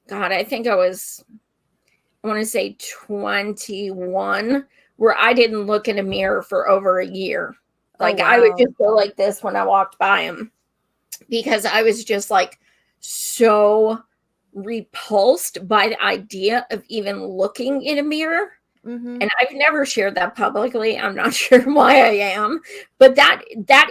God, I think I want to say 21, where I didn't look in a mirror for over a year. Like I would wow. just go like this when I walked by him, because I was just like so repulsed by the idea of even looking in a mirror. Mhm. And I've never shared that publicly. I'm not sure why I am, but that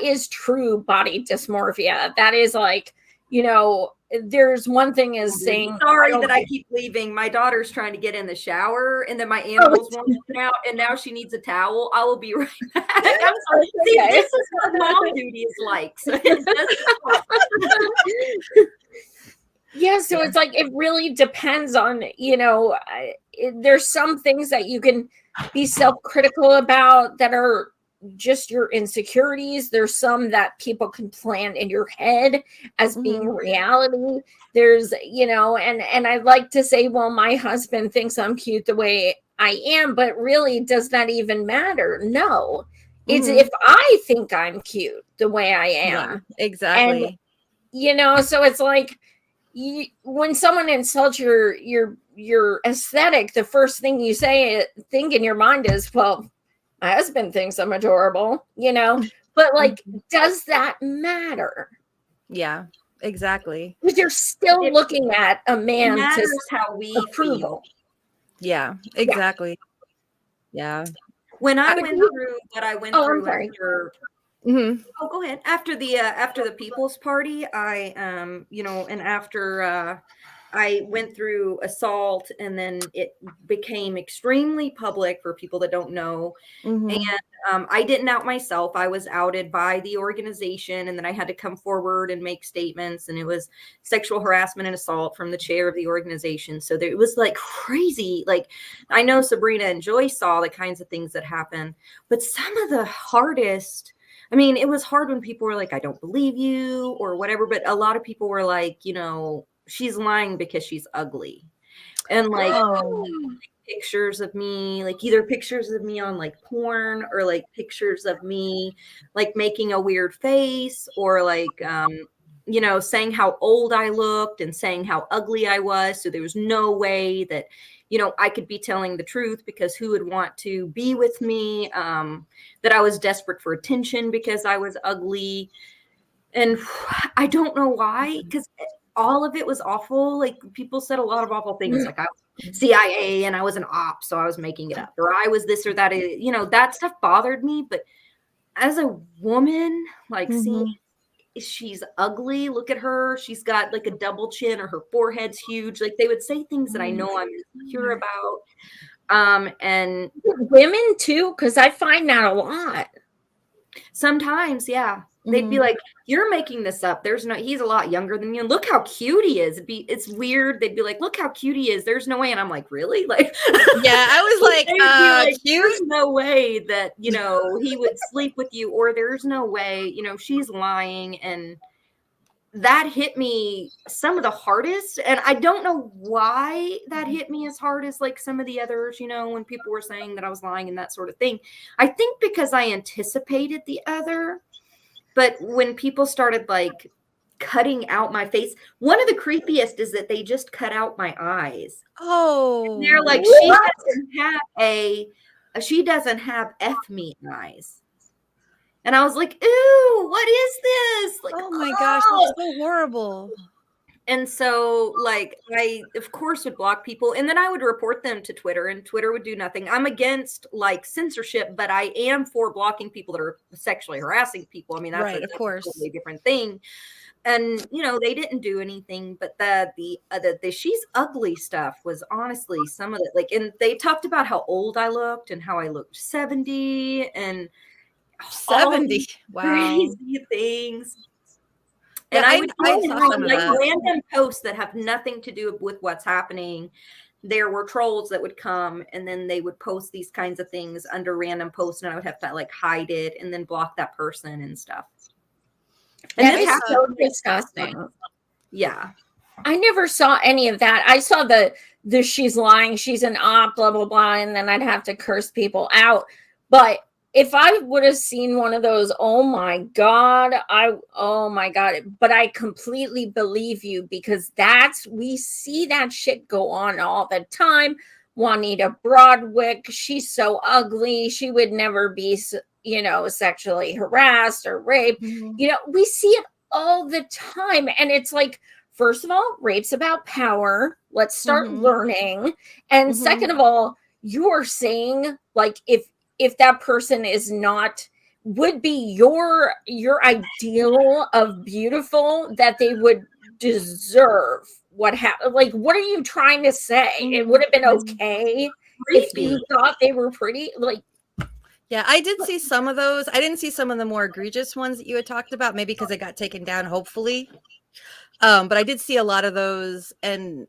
is true body dysmorphia. That is like, you know, there's one thing is saying, sorry that I keep leaving. My daughter's trying to get in the shower, and then my animals won't come out, and now she needs a towel. I will be right back. I'm sorry. See, Okay. this is what mom duty is like. So yeah, so it's like it really depends on, you know, there's some things that you can be self-critical about that are just your insecurities. There's some that people can plan in your head as being reality. There's, you know, and I like to say, well, my husband thinks I'm cute the way I am, but really, does that even matter? No. It's if I think I'm cute the way I am. Yeah, exactly. And, you know, so it's like, when someone insults your aesthetic, the first thing you think in your mind is, well, my husband thinks I'm adorable, you know, but like, does that matter? Yeah, exactly. Because you're still looking at a man matters to how we approval. feel. Yeah, exactly. Yeah. When I went through what I went through sorry. after, oh, go ahead. After the People's Party, I you know, and after I went through assault, and then it became extremely public for people that don't know. And I didn't out myself. I was outed by the organization, and then I had to come forward and make statements, and it was sexual harassment and assault from the chair of the organization. So it was like crazy. Like, I know Sabrina and Joy saw the kinds of things that happen, but some of the hardest, I mean, it was hard when people were like, I don't believe you or whatever, but a lot of people were like, you know, she's lying because she's ugly. And like pictures of me, like either pictures of me on like porn, or like pictures of me like making a weird face, or like you know, saying how old I looked and saying how ugly I was. So there was no way that, I could be telling the truth because who would want to be with me, that I was desperate for attention because I was ugly. And I don't know why, because all of it was awful. Like, people said a lot of awful things, like I was CIA and I was an op, so I was making it up, or I was this or that. That stuff bothered me. But as a woman, like, seeing she's ugly, look at her, she's got like a double chin, or her forehead's huge. Like, they would say things that I know I'm insecure about. And women too, because I find that a lot. Sometimes, yeah. They'd be like, you're making this up. He's a lot younger than you. And look how cute he is. It's weird. They'd be like, look how cute he is. There's no way. And I'm like, really? Like, yeah, I was like, cute? There's no way that, he would sleep with you, or there's no way, she's lying. And that hit me some of the hardest. And I don't know why that hit me as hard as like some of the others, when people were saying that I was lying and that sort of thing. I think because I anticipated the other. But when people started like cutting out my face, one of the creepiest is that they just cut out my eyes. Oh, and they're like, she doesn't have F me eyes. And I was like, ooh, what is this? Like, oh my gosh, that's so horrible. And so, like, I, of course, would block people, and then I would report them to Twitter, and Twitter would do nothing. I'm against, like, censorship, but I am for blocking people that are sexually harassing people. I mean, that's, right, of course, a totally different thing. And, they didn't do anything, but the she's ugly stuff was honestly some of it. Like, and they talked about how old I looked and how I looked 70 and 70. Wow. Crazy things. And yeah, I would saw some like random posts that have nothing to do with what's happening. There were trolls that would come, and then they would post these kinds of things under random posts, and I would have to like hide it and then block that person and stuff. And that is so disgusting. Yeah. I never saw any of that. I saw the she's lying, she's an op, blah, blah, blah, and then I'd have to curse people out. But if I would have seen one of those, oh my God. But I completely believe you, because we see that shit go on all the time. Juanita Broadwick, she's so ugly. She would never be, sexually harassed or raped. We see it all the time. And it's like, first of all, rape's about power. Let's start learning. And second of all, you're saying, like, if that person is not, would be your ideal of beautiful, that they would deserve what happened. Like, what are you trying to say? It would have been okay if you thought they were pretty. Like, yeah, I did see some of those. I didn't see some of the more egregious ones that you had talked about, maybe because it got taken down, hopefully. But I did see a lot of those. And,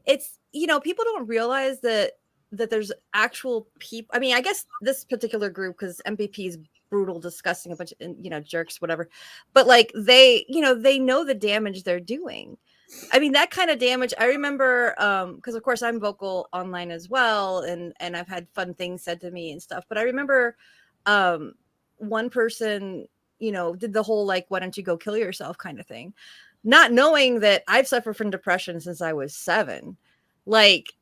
it's, people don't realize that there's actual people. I mean, I guess this particular group, because MPP is brutal, disgusting, a bunch of, jerks, whatever. But like they know the damage they're doing. I mean, that kind of damage. I remember, because of course I'm vocal online as well, and I've had fun things said to me and stuff. But I remember one person, did the whole like, why don't you go kill yourself kind of thing, not knowing that I've suffered from depression since I was 7. Like,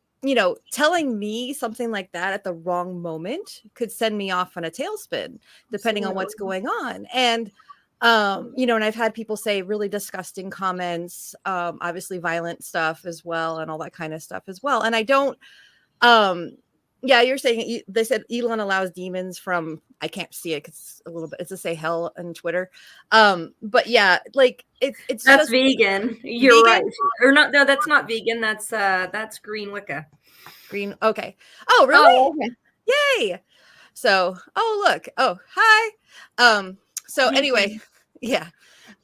telling me something like that at the wrong moment could send me off on a tailspin, depending on what's going on. And, and I've had people say really disgusting comments, obviously violent stuff as well, and all that kind of stuff as well. And I don't, yeah, you're saying they said Elon allows demons from, I can't see it because a little bit, it's to say hell on Twitter. But yeah, like it's that's just vegan. You're vegan? Right. Or not, no, that's not vegan. That's green Wicca. Green. Okay. Oh, really? Oh, okay. Yay. So, oh, look. Oh, hi. So anyway, yeah.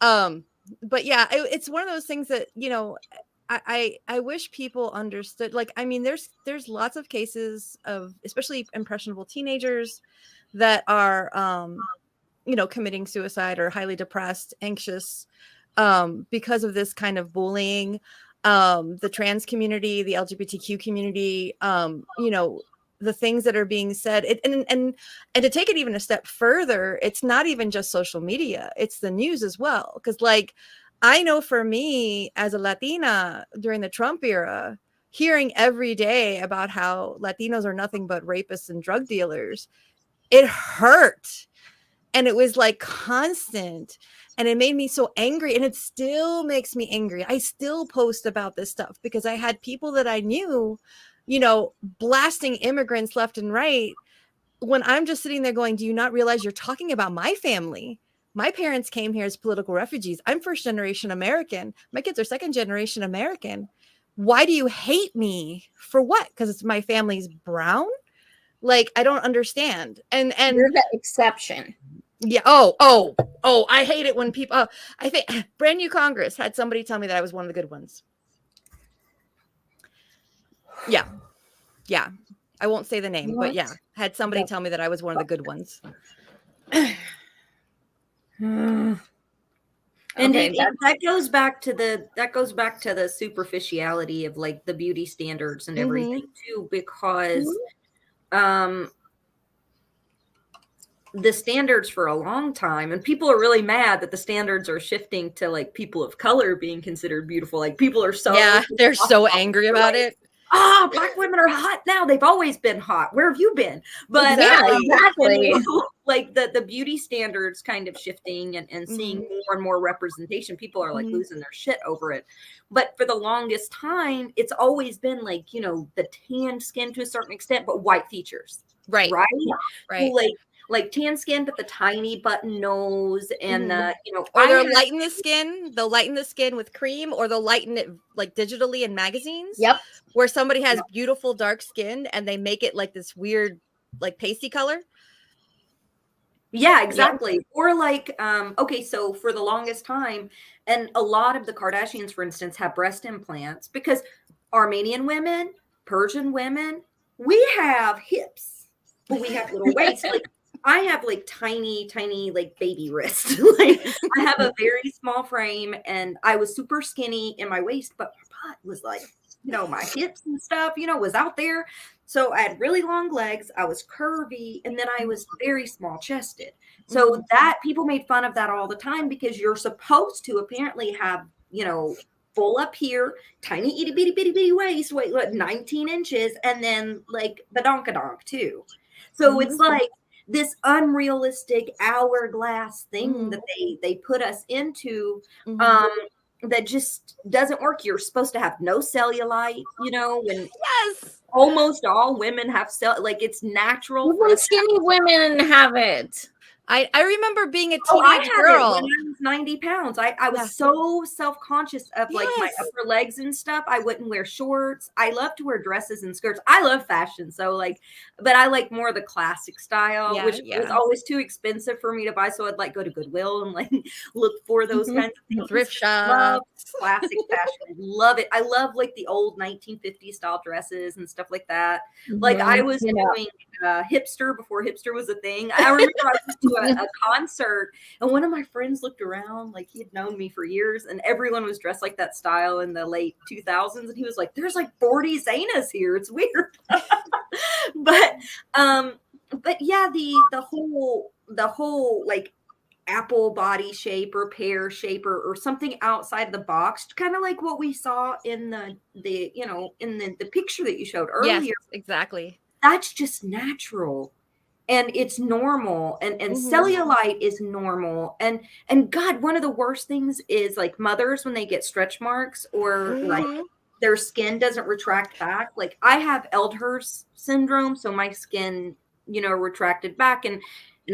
But yeah, it's one of those things that, I wish people understood. Like, I mean, there's lots of cases of, especially impressionable teenagers that are, committing suicide or highly depressed, anxious, because of this kind of bullying. The trans community, the LGBTQ community, the things that are being said, and to take it even a step further, it's not even just social media, it's the news as well. Because like, I know for me as a Latina during the Trump era, hearing every day about how Latinos are nothing but rapists and drug dealers, it hurt. And it was like constant. And it made me so angry. And it still makes me angry. I still post about this stuff because I had people that I knew, blasting immigrants left and right, when I'm just sitting there going, do you not realize you're talking about my family? My parents came here as political refugees. I'm first generation American. My kids are second generation American. Why do you hate me? For what? Because it's my family's brown? Like, I don't understand. And You're the exception. yeah. Oh, I hate it when people, I think Brand New Congress had somebody tell me that I was one of the good ones. Yeah. I won't say the name, but yeah, had somebody tell me that I was one of the good ones. And that goes back to the superficiality of like the beauty standards and everything too, because the standards for a long time, and people are really mad that the standards are shifting to like people of color being considered beautiful. Like people are they're so angry about it. Black women are hot now. They've always been hot. Where have you been? But exactly. Like the beauty standards kind of shifting and seeing more and more representation. People are like losing their shit over it. But for the longest time, it's always been like, the tan skin to a certain extent, but white features. Right. Like tan skin, but the tiny button nose and or they'll lighten the skin with cream, or they'll lighten it like digitally in magazines. Yep. Where somebody has beautiful dark skin and they make it like this weird, like pasty color. Yeah, exactly. Yep. Or like, so for the longest time, and a lot of the Kardashians, for instance, have breast implants because Armenian women, Persian women, we have hips, but we have little waists. Like I have like tiny, like baby wrists. Like I have a very small frame and I was super skinny in my waist, but my butt was like, my hips and stuff, was out there. So I had really long legs. I was curvy. And then I was very small chested. So that people made fun of that all the time because you're supposed to apparently have, full up here, tiny itty bitty waist, wait, 19 inches. And then like badonkadonk too. So it's like this unrealistic hourglass thing that they put us into, that just doesn't work. You're supposed to have no cellulite, when almost all women have it's natural. Even skinny women have it. I remember being a teenage girl. When I was 90 pounds. I was so self-conscious of like my upper legs and stuff. I wouldn't wear shorts. I love to wear dresses and skirts. I love fashion. So but I like more of the classic style, which was always too expensive for me to buy. So I'd like go to Goodwill and like look for those kinds of things. Thrift shop. Love classic fashion. I love it. I love like the old 1950s style dresses and stuff like that. Like I was doing hipster before hipster was a thing. I remember I was to a concert and one of my friends looked around like he had known me for years and everyone was dressed like that style in the late 2000s and he was like, there's like 40 Zaynas here. It's weird. but yeah, the whole like apple body shape or pear shape or something outside of the box, kind of like what we saw in the picture that you showed earlier. Yes, exactly. That's just natural and it's normal and cellulite is normal. And God, one of the worst things is like mothers when they get stretch marks or like their skin doesn't retract back. Like I have Elders syndrome. So my skin, retracted back and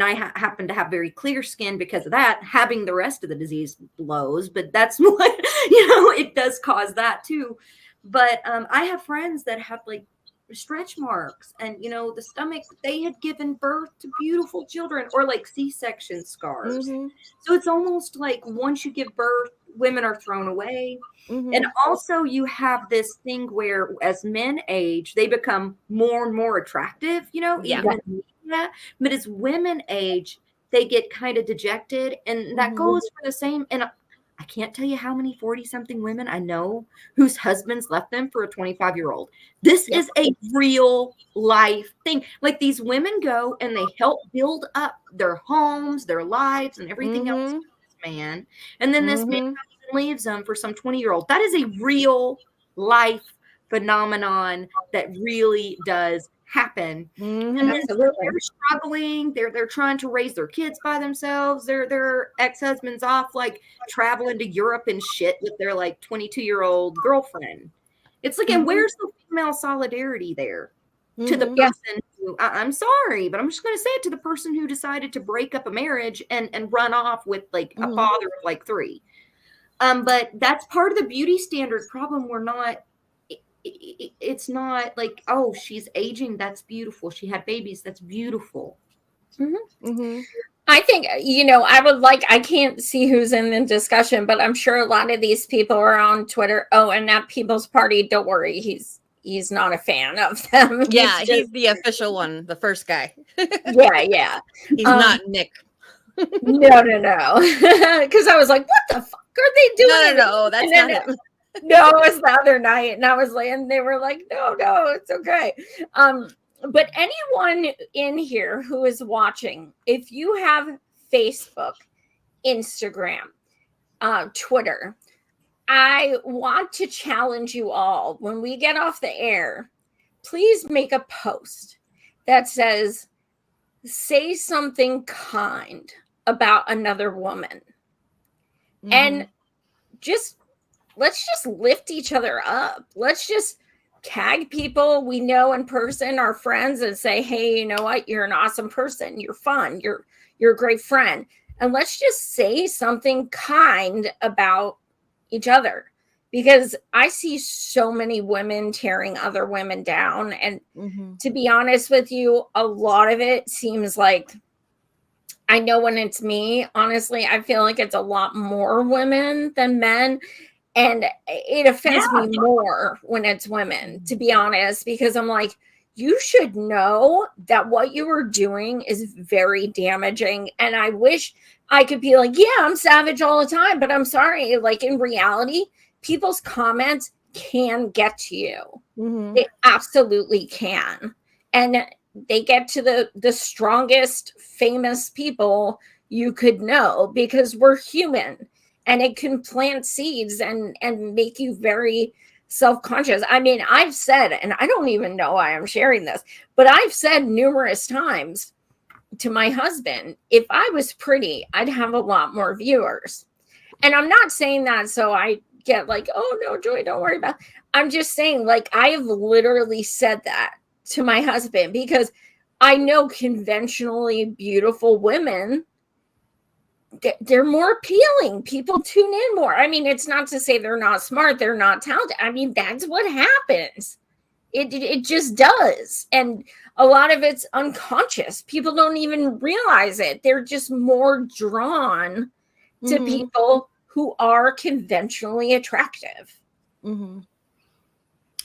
I happen to have very clear skin because of that. Having the rest of the disease blows, but that's what, it does cause that too. But I have friends that have like stretch marks and the stomach, they had given birth to beautiful children or like C-section scars. So it's almost like once you give birth, women are thrown away. And also you have this thing where as men age, they become more and more attractive, but as women age, they get kind of dejected and that goes for the same. And I can't tell you how many 40-something women I know whose husbands left them for a 25-year-old. This is a real life thing. Like these women go and they help build up their homes, their lives, and everything else for this man. And then this man comes leaves them for some 20-year-old. That is a real life phenomenon that really does happen. Mhm. And then they're struggling. They're trying to raise their kids by themselves. Their ex-husband's off like traveling to Europe and shit with their like 22-year-old girlfriend. It's like, and where's the female solidarity there to the person who, I'm sorry, but I'm just going to say it, to the person who decided to break up a marriage and run off with like a father of like 3. But that's part of the beauty standard problem. We're not, it's not like, oh, she's aging, that's beautiful. She had babies, that's beautiful. I think, I can't see who's in the discussion, but I'm sure a lot of these people are on Twitter. Oh, and that People's Party, don't worry, he's not a fan of them. Yeah, he's the official one, the first guy. Yeah. He's not Nick. No. Because I was like, what the fuck are they doing? No, that's not him. No, it was the other night, and I was like, and they were like, no, it's okay. But anyone in here who is watching, if you have Facebook, Instagram, Twitter, I want to challenge you all, when we get off the air, please make a post that says, say something kind about another woman. And let's just lift each other up. Let's just tag people we know in person, our friends, and say, hey, you know what? You're an awesome person. You're fun. You're a great friend. And let's just say something kind about each other, because I see so many women tearing other women down. And to be honest with you, a lot of it seems like, I know when it's me, honestly, I feel like it's a lot more women than men. And it offends me more when it's women, to be honest, because I'm like, you should know that what you are doing is very damaging. And I wish I could be like, yeah, I'm savage all the time, but I'm sorry. Like, in reality, people's comments can get to you. They absolutely can. And they get to the strongest, famous people you could know, because we're human. And it can plant seeds and make you very self-conscious. I mean, I've said, and I don't even know why I'm sharing this, but I've said numerous times to my husband, if I was pretty, I'd have a lot more viewers. And I'm not saying that so I get like, oh no, Joy, don't worry about it. I'm just saying, like, I have literally said that to my husband, because I know conventionally beautiful women, they're more appealing. People tune in more. I mean, it's not to say they're not smart, they're not talented. I mean, that's what happens. It just does. And a lot of it's unconscious. People don't even realize it. They're just more drawn to people who are conventionally attractive.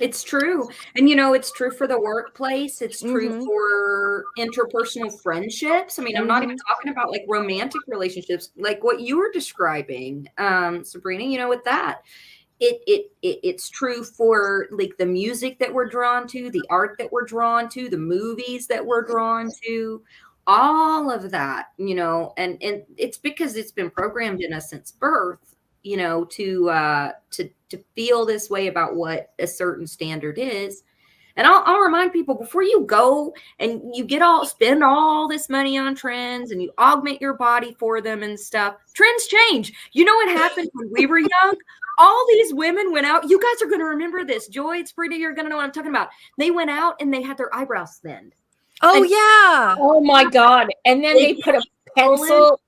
It's true. And, it's true for the workplace. It's true for interpersonal friendships. I mean, I'm not even talking about like romantic relationships, like what you were describing, Sabrina, with that. It's true for like the music that we're drawn to, the art that we're drawn to, the movies that we're drawn to, all of that, and it's because it's been programmed in us since birth, to feel this way about what a certain standard is. And I'll remind people, before you go and you spend all this money on trends and you augment your body for them and stuff, trends change. You know what happened when we were young? All these women went out. You guys are going to remember this. Joy, it's pretty. You're going to know what I'm talking about. They went out and they had their eyebrows thinned. Oh, yeah. Oh, my God. And then they put a pencil.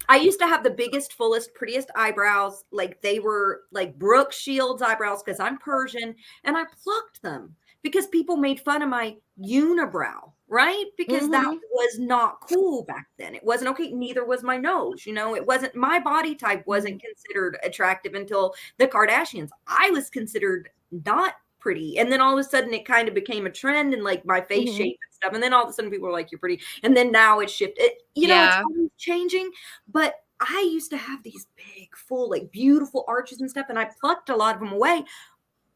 I used to have the biggest, fullest, prettiest eyebrows. Like, they were like Brooke Shields eyebrows, because I'm Persian, and I plucked them because people made fun of my unibrow, right? Because that was not cool back then. It wasn't okay. Neither was my nose. It wasn't, my body type wasn't considered attractive until the Kardashians. I was considered not pretty. And then all of a sudden it kind of became a trend, and like my face shape and stuff. And then all of a sudden people were like, you're pretty. And then now it's shifted. It's always changing. But I used to have these big, full, like beautiful arches and stuff. And I plucked a lot of them away.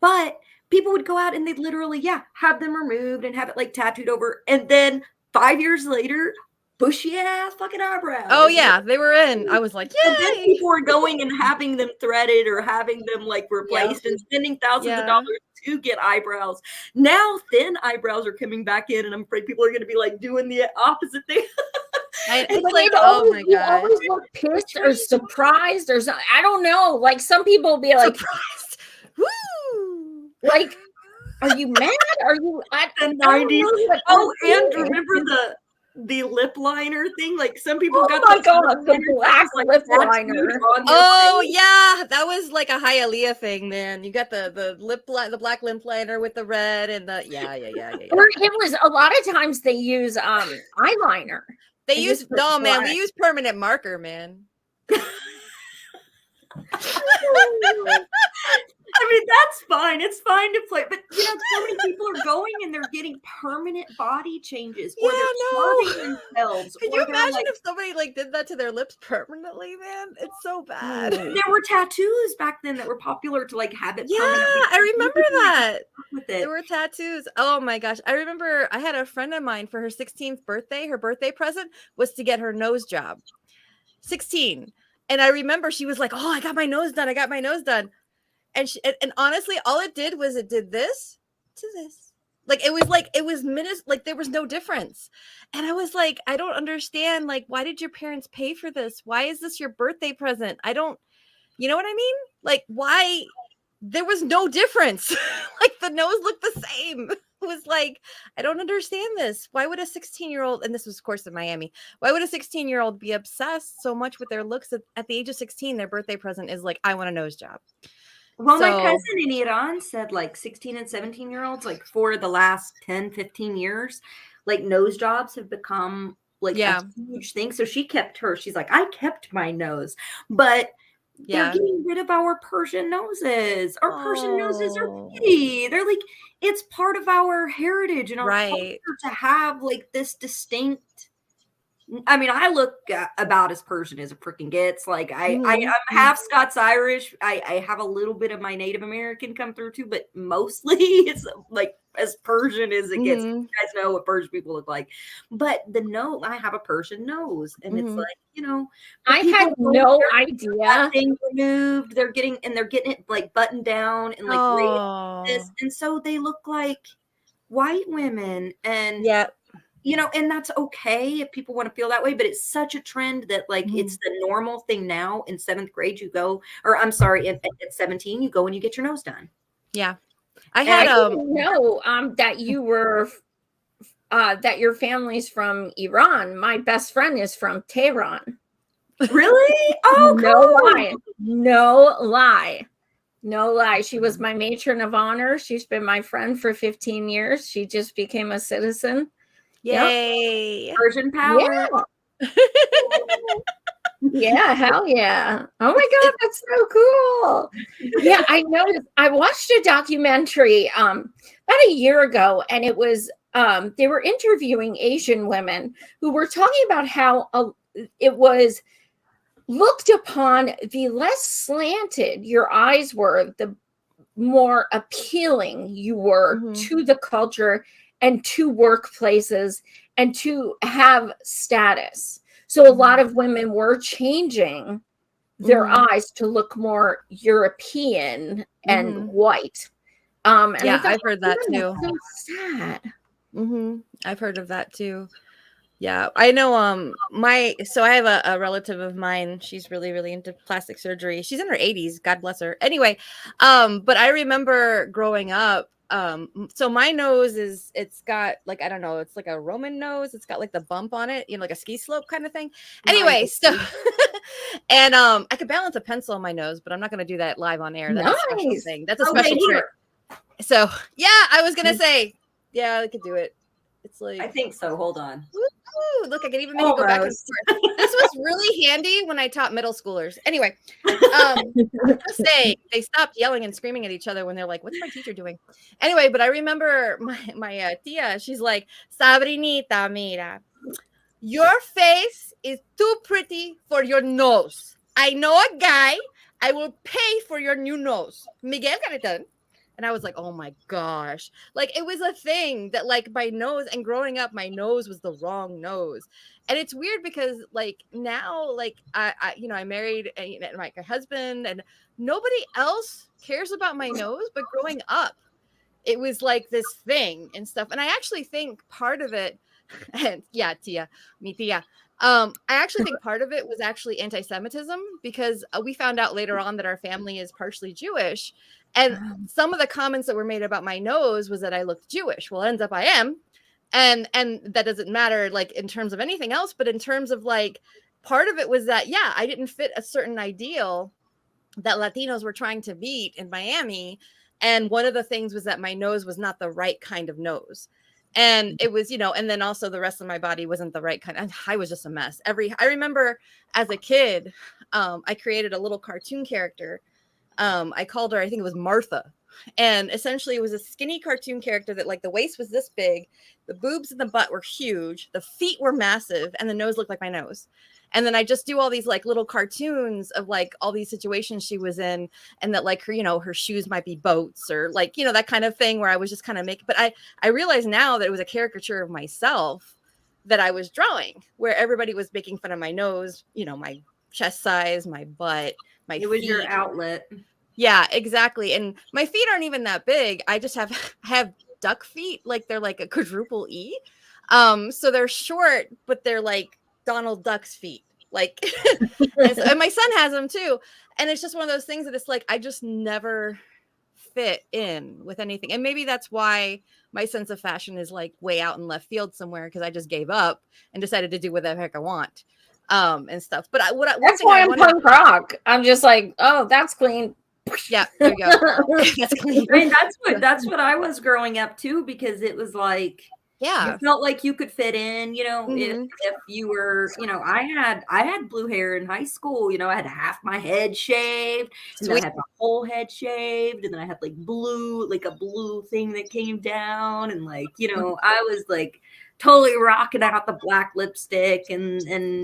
But people would go out and they'd literally, have them removed and have it like tattooed over. And then 5 years later, bushy ass fucking eyebrows. Oh yeah, they were in. I was like, And then yay! people are going and having them threaded or having them like replaced and spending thousands of dollars to get eyebrows. Now thin eyebrows are coming back in, and I'm afraid people are going to be like doing the opposite thing. It's like, oh my you god, always look pissed or surprised or something. I don't know. Like some people will be like, surprised. Woo! like, are you mad? Are you? I The don't 90s. know what Oh, I'm and doing. remember the lip liner thing? Like some people Oh got my those God, lip the liners black that was, lip tattooed liner. on their Oh face. yeah, that was like a Hialeah thing, man. You got the the black lip liner with the red and the yeah. Or it was a lot of times they use eyeliner. They And use just no man, we black. use permanent marker, man. I mean, that's fine. It's fine to play, but you know, so many people are going and they're getting permanent body changes, or they're starving themselves. Could or you they're imagine like, if somebody like did that to their lips permanently, man? It's so bad. there were tattoos back then that were popular to like have it Yeah, permanently. I remember that. With There it. were tattoos. Oh my gosh. I remember I had a friend of mine for her 16th birthday. Her birthday present was to get her nose job. 16. And I remember she was like, "Oh, I got my nose done. I got my nose done." And honestly, all it did was it did this to this. Like it was minutes, like there was no difference. And I was like, I don't understand. Like, why did your parents pay for this? Why is this your birthday present? I don't, you know what I mean? Like, why there was no difference. Like the nose looked the same. It was like, I don't understand this. Why would a 16-year-old, and this was of course in Miami, why would a 16-year-old be obsessed so much with their looks at the age of 16? Their birthday present is like, I want a nose job. Well, my So- cousin in Iran said like 16 and 17-year-olds, like for the last 10, 15 years, like nose jobs have become like a huge thing. So she kept hers. She's like, I kept my nose, but they're getting rid of our Persian noses. Our Persian noses are pretty. They're like, it's part of our heritage and our culture to have like this distinct. I mean, I look about as Persian as a freaking gets. Like I'm half Scots-Irish. I have a little bit of my Native American come through too, but mostly it's like as Persian as it gets. You guys know what Persian people look like. But the nose, I have a Persian nose, and it's like, you know, I had no idea. Thing removed. They're getting it like buttoned down and like this, and so they look like white women. And you know, and that's okay if people want to feel that way, but it's such a trend that like it's the normal thing now. In 7th grade, you go, or I'm sorry, at 17, you go and you get your nose done. Yeah. I didn't know that you were that your family's from Iran. My best friend is from Tehran. Really? Oh, no lie. She was my matron of honor. She's been my friend for 15 years. She just became a citizen. Yay. Persian power. Yeah, hell yeah. Oh my God, that's so cool. Yeah, I noticed. I watched a documentary about a year ago, and it was they were interviewing Asian women who were talking about how it was looked upon, the less slanted your eyes were, the more appealing you were to the culture and to workplaces and to have status. So a lot of women were changing their eyes to look more European and white. And I've heard that too. So sad. I've heard of that too. Yeah, I know. So I have a relative of mine. She's really, really into plastic surgery. She's in her 80s. God bless her. Anyway, but I remember growing up. So my nose it's got like, I don't know, it's like a Roman nose. It's got like the bump on it, you know, like a ski slope kind of thing. Anyway, so and I could balance a pencil on my nose, but I'm not going to do that live on air. That's a special thing. That's a special trick. So yeah, I was going to say, yeah, I could do it. It's like, I think so. Hold on. Woo, look, I can even make it go back and forth. This was really handy when I taught middle schoolers. Anyway, just saying, they stopped yelling and screaming at each other when they're like, "What's my teacher doing?" Anyway, but I remember my tia. She's like, "Sabrinita, mira, your face is too pretty for your nose. I know a guy. I will pay for your new nose. Miguel got it done." And I was like, oh my gosh. Like it was a thing that like my nose, and growing up, my nose was the wrong nose. And it's weird because like now, like I I married my husband, and nobody else cares about my nose. But growing up, it was like this thing and stuff. And I actually think part of it, and yeah, Tia, me Tia. I actually think part of it was actually anti-Semitism, because we found out later on that our family is partially Jewish. And some of the comments that were made about my nose was that I looked Jewish. Well, it ends up I am. And that doesn't matter like in terms of anything else, but in terms of like part of it was that, yeah, I didn't fit a certain ideal that Latinos were trying to meet in Miami. And one of the things was that my nose was not the right kind of nose. And it was, and then also the rest of my body wasn't the right kind. And I was just a mess. I remember as a kid, I created a little cartoon character. I called her, I think it was Martha. And essentially it was a skinny cartoon character that like the waist was this big, the boobs and the butt were huge, the feet were massive, and the nose looked like my nose. And then I just do all these like little cartoons of like all these situations she was in, and that like her, her shoes might be boats or like, that kind of thing, where I was just kind of making, but I realize now that it was a caricature of myself that I was drawing, where everybody was making fun of my nose, my chest size, my butt, my feet. It was your outlet. Yeah, exactly. And my feet aren't even that big. I just have duck feet, like they're like a quadruple E. So they're short, but they're like Donald Duck's feet. Like, and my son has them too. And it's just one of those things that it's like I just never fit in with anything. And maybe that's why my sense of fashion is like way out in left field somewhere, because I just gave up and decided to do whatever the heck I want. And stuff. But that's why I'm punk rock. I'm just like, oh, that's clean. Yeah, there you go. That's clean. I mean, that's what I was growing up too, because it was like, yeah, you felt like you could fit in, if you were, I had blue hair in high school, I had half my head shaved, and then I had my whole head shaved, and then I had like a blue thing that came down, and like, I was like totally rocking out the black lipstick and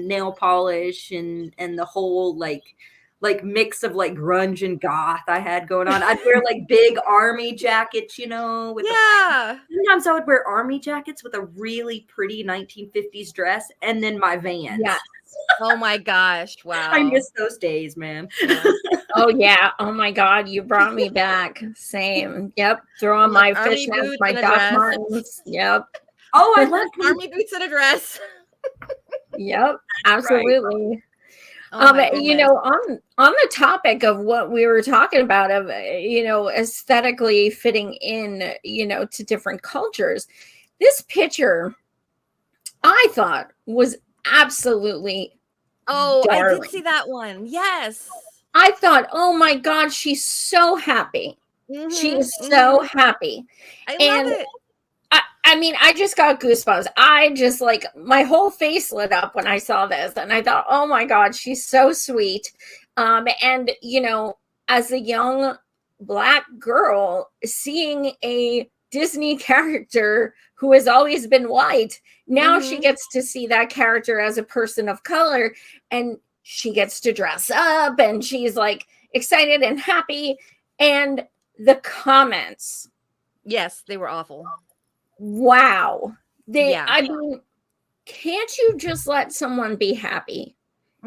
nail polish and the whole like mix of like grunge and goth I had going on. I'd wear like big army jackets, with sometimes I would wear army jackets with a really pretty 1950s dress and then my Vans. Yeah. Oh my gosh. Wow. I miss those days, man. Oh yeah. Oh my God. You brought me back. Same. Yep. Throw on my fishnets, my Doc Martens. Yep. Oh, I love army boots and a dress. Yep. Absolutely. Right. Oh on the topic of what we were talking about of, aesthetically fitting in, to different cultures, this picture I thought was absolutely darling. I did see that one. Yes. I thought, oh my God, she's so happy. Mm-hmm, she is so happy. I love it. I mean, I just got goosebumps. I just like my whole face lit up when I saw this, and I thought, oh my God, she's so sweet. And as a young Black girl, seeing a Disney character who has always been white, now she gets to see that character as a person of color, and she gets to dress up, and she's like excited and happy. And the comments, yes, they were awful. Wow. I mean, can't you just let someone be happy?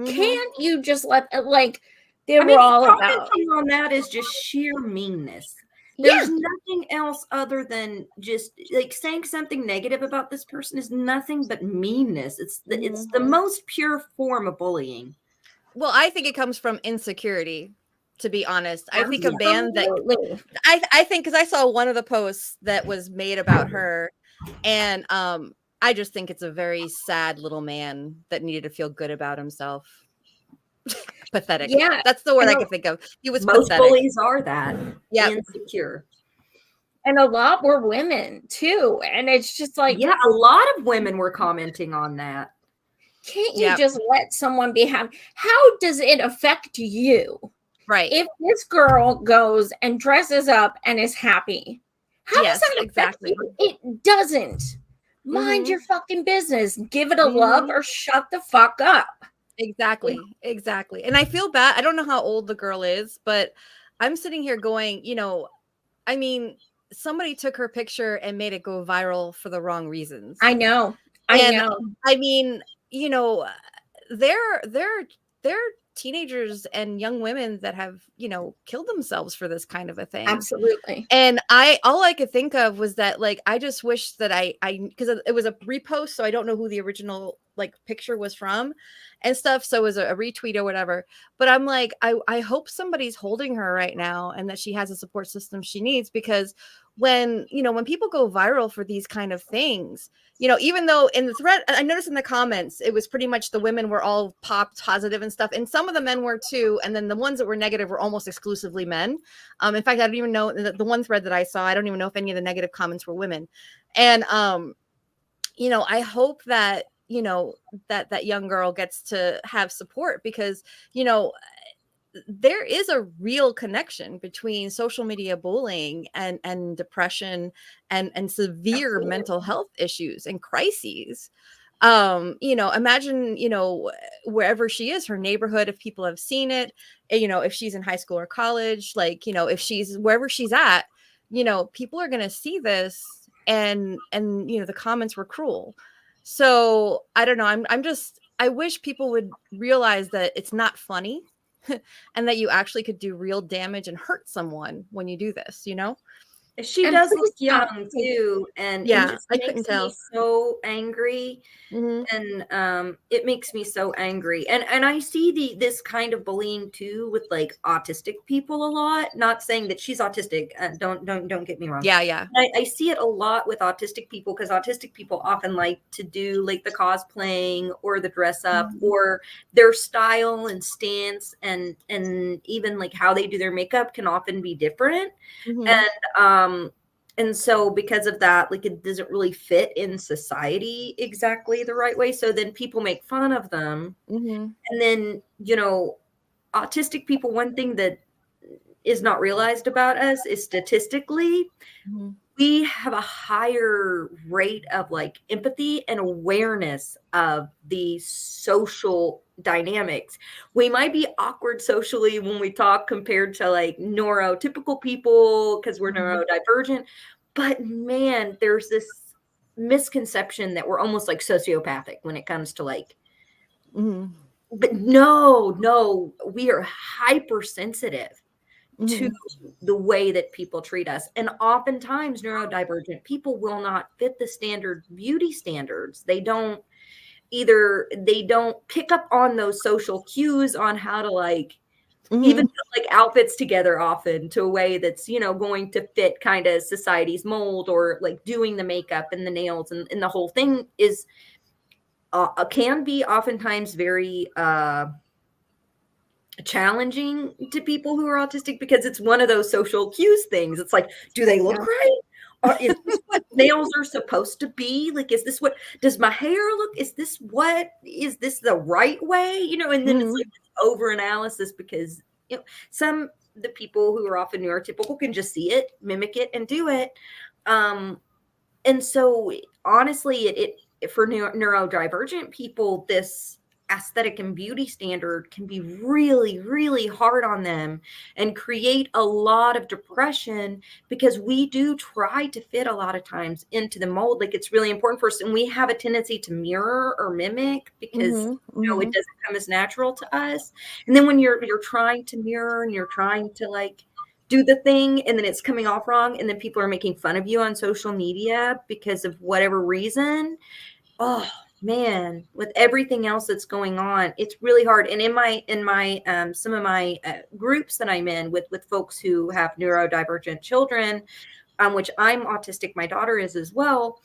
Can't you just let, like, they were all about. On that is just sheer meanness. There's nothing else other than just like saying something negative about this person is nothing but meanness. It's the most pure form of bullying. Well, I think it comes from insecurity. To be honest, I think a band that I think, because I saw one of the posts that was made about her, and I just think it's a very sad little man that needed to feel good about himself. Pathetic. Yeah, that's the word I could think of. He was most pathetic. Bullies are that. Yeah, insecure. And a lot were women too, and it's just like a lot of women were commenting on that. Can't you just let someone be happy? How does it affect you? Right. If this girl goes and dresses up and is happy, how does that affect you? It doesn't. Mind your fucking business. Give it a love or shut the fuck up. Exactly. And I feel bad. I don't know how old the girl is, but I'm sitting here going, I mean, somebody took her picture and made it go viral for the wrong reasons. I know. I mean, you know, they're teenagers and young women that have, you know, killed themselves for this kind of a thing. Absolutely. And all I could think of was that, like, I just wish that I because it was a repost, so I don't know who the original like picture was from and stuff. So it was a retweet or whatever. But I'm like, I hope somebody's holding her right now and that she has a support system she needs, because when, you know, when people go viral for these kind of things, you know, even though in the thread, I noticed in the comments, it was pretty much the women were all positive and stuff. And some of the men were too. And then the ones that were negative were almost exclusively men. In fact, I don't even know the one thread that I saw. I don't even know if any of the negative comments were women. And, you know, I hope that, you know, that young girl gets to have support, because, you know, there is a real connection between social media bullying and depression and severe Absolutely. mental health issues and crises. You know, imagine, you know, wherever she is, her neighborhood, if people have seen it, you know, if she's in high school or college, like, you know, if she's wherever she's at, you know, people are going to see this, and you know, the comments were cruel. So I don't know, I'm just, I wish people would realize that it's not funny and that you actually could do real damage and hurt someone when you do this, you know? She And does please look stop. young too, and it Yeah, just I couldn't makes me tell. so angry. Hmm. And it makes me so angry. And I see this kind of bullying too with like autistic people a lot. Not saying that she's autistic. Don't get me wrong. Yeah, yeah. I see it a lot with autistic people, because autistic people often like to do like the cosplaying or the dress up, or their style and stance, and even like how they do their makeup can often be different. Hmm. And so because of that, like, it doesn't really fit in society exactly the right way. So then people make fun of them. Hmm. And then, you know, autistic people, one thing that is not realized about us is statistically, Hmm. we have a higher rate of like empathy and awareness of the social dynamics. We might be awkward socially when we talk compared to like neurotypical people because we're Hmm. neurodivergent. But man, there's this misconception that we're almost like sociopathic when it comes to like, Hmm. but no, we are hypersensitive to Hmm. the way that people treat us. And oftentimes neurodivergent people will not fit the standard beauty standards. They don't pick up on those social cues on how to like even Hmm. put like outfits together often to a way that's, you know, going to fit kind of society's mold, or like doing the makeup and the nails, and the whole thing is can be oftentimes very challenging to people who are autistic, because it's one of those social cues things. It's like, do they look Yeah. right? Or is this what nails are supposed to be? Like, is this what does my hair look? Is this the right way? You know, and then it's Hmm. like over analysis, because you know, the people who are often neurotypical can just see it, mimic it, and do it. And so honestly, it for neurodivergent people, this aesthetic and beauty standard can be really, really hard on them and create a lot of depression, because we do try to fit a lot of times into the mold. Like, it's really important for us, and we have a tendency to mirror or mimic because, Hmm. you know, it Hmm. doesn't come as natural to us. And then when you're trying to mirror and you're trying to like do the thing, and then it's coming off wrong, and then people are making fun of you on social media because of whatever reason. Oh man, with everything else that's going on, it's really hard. And in my some of my groups that I'm in with folks who have neurodivergent children, which I'm autistic, my daughter is as well.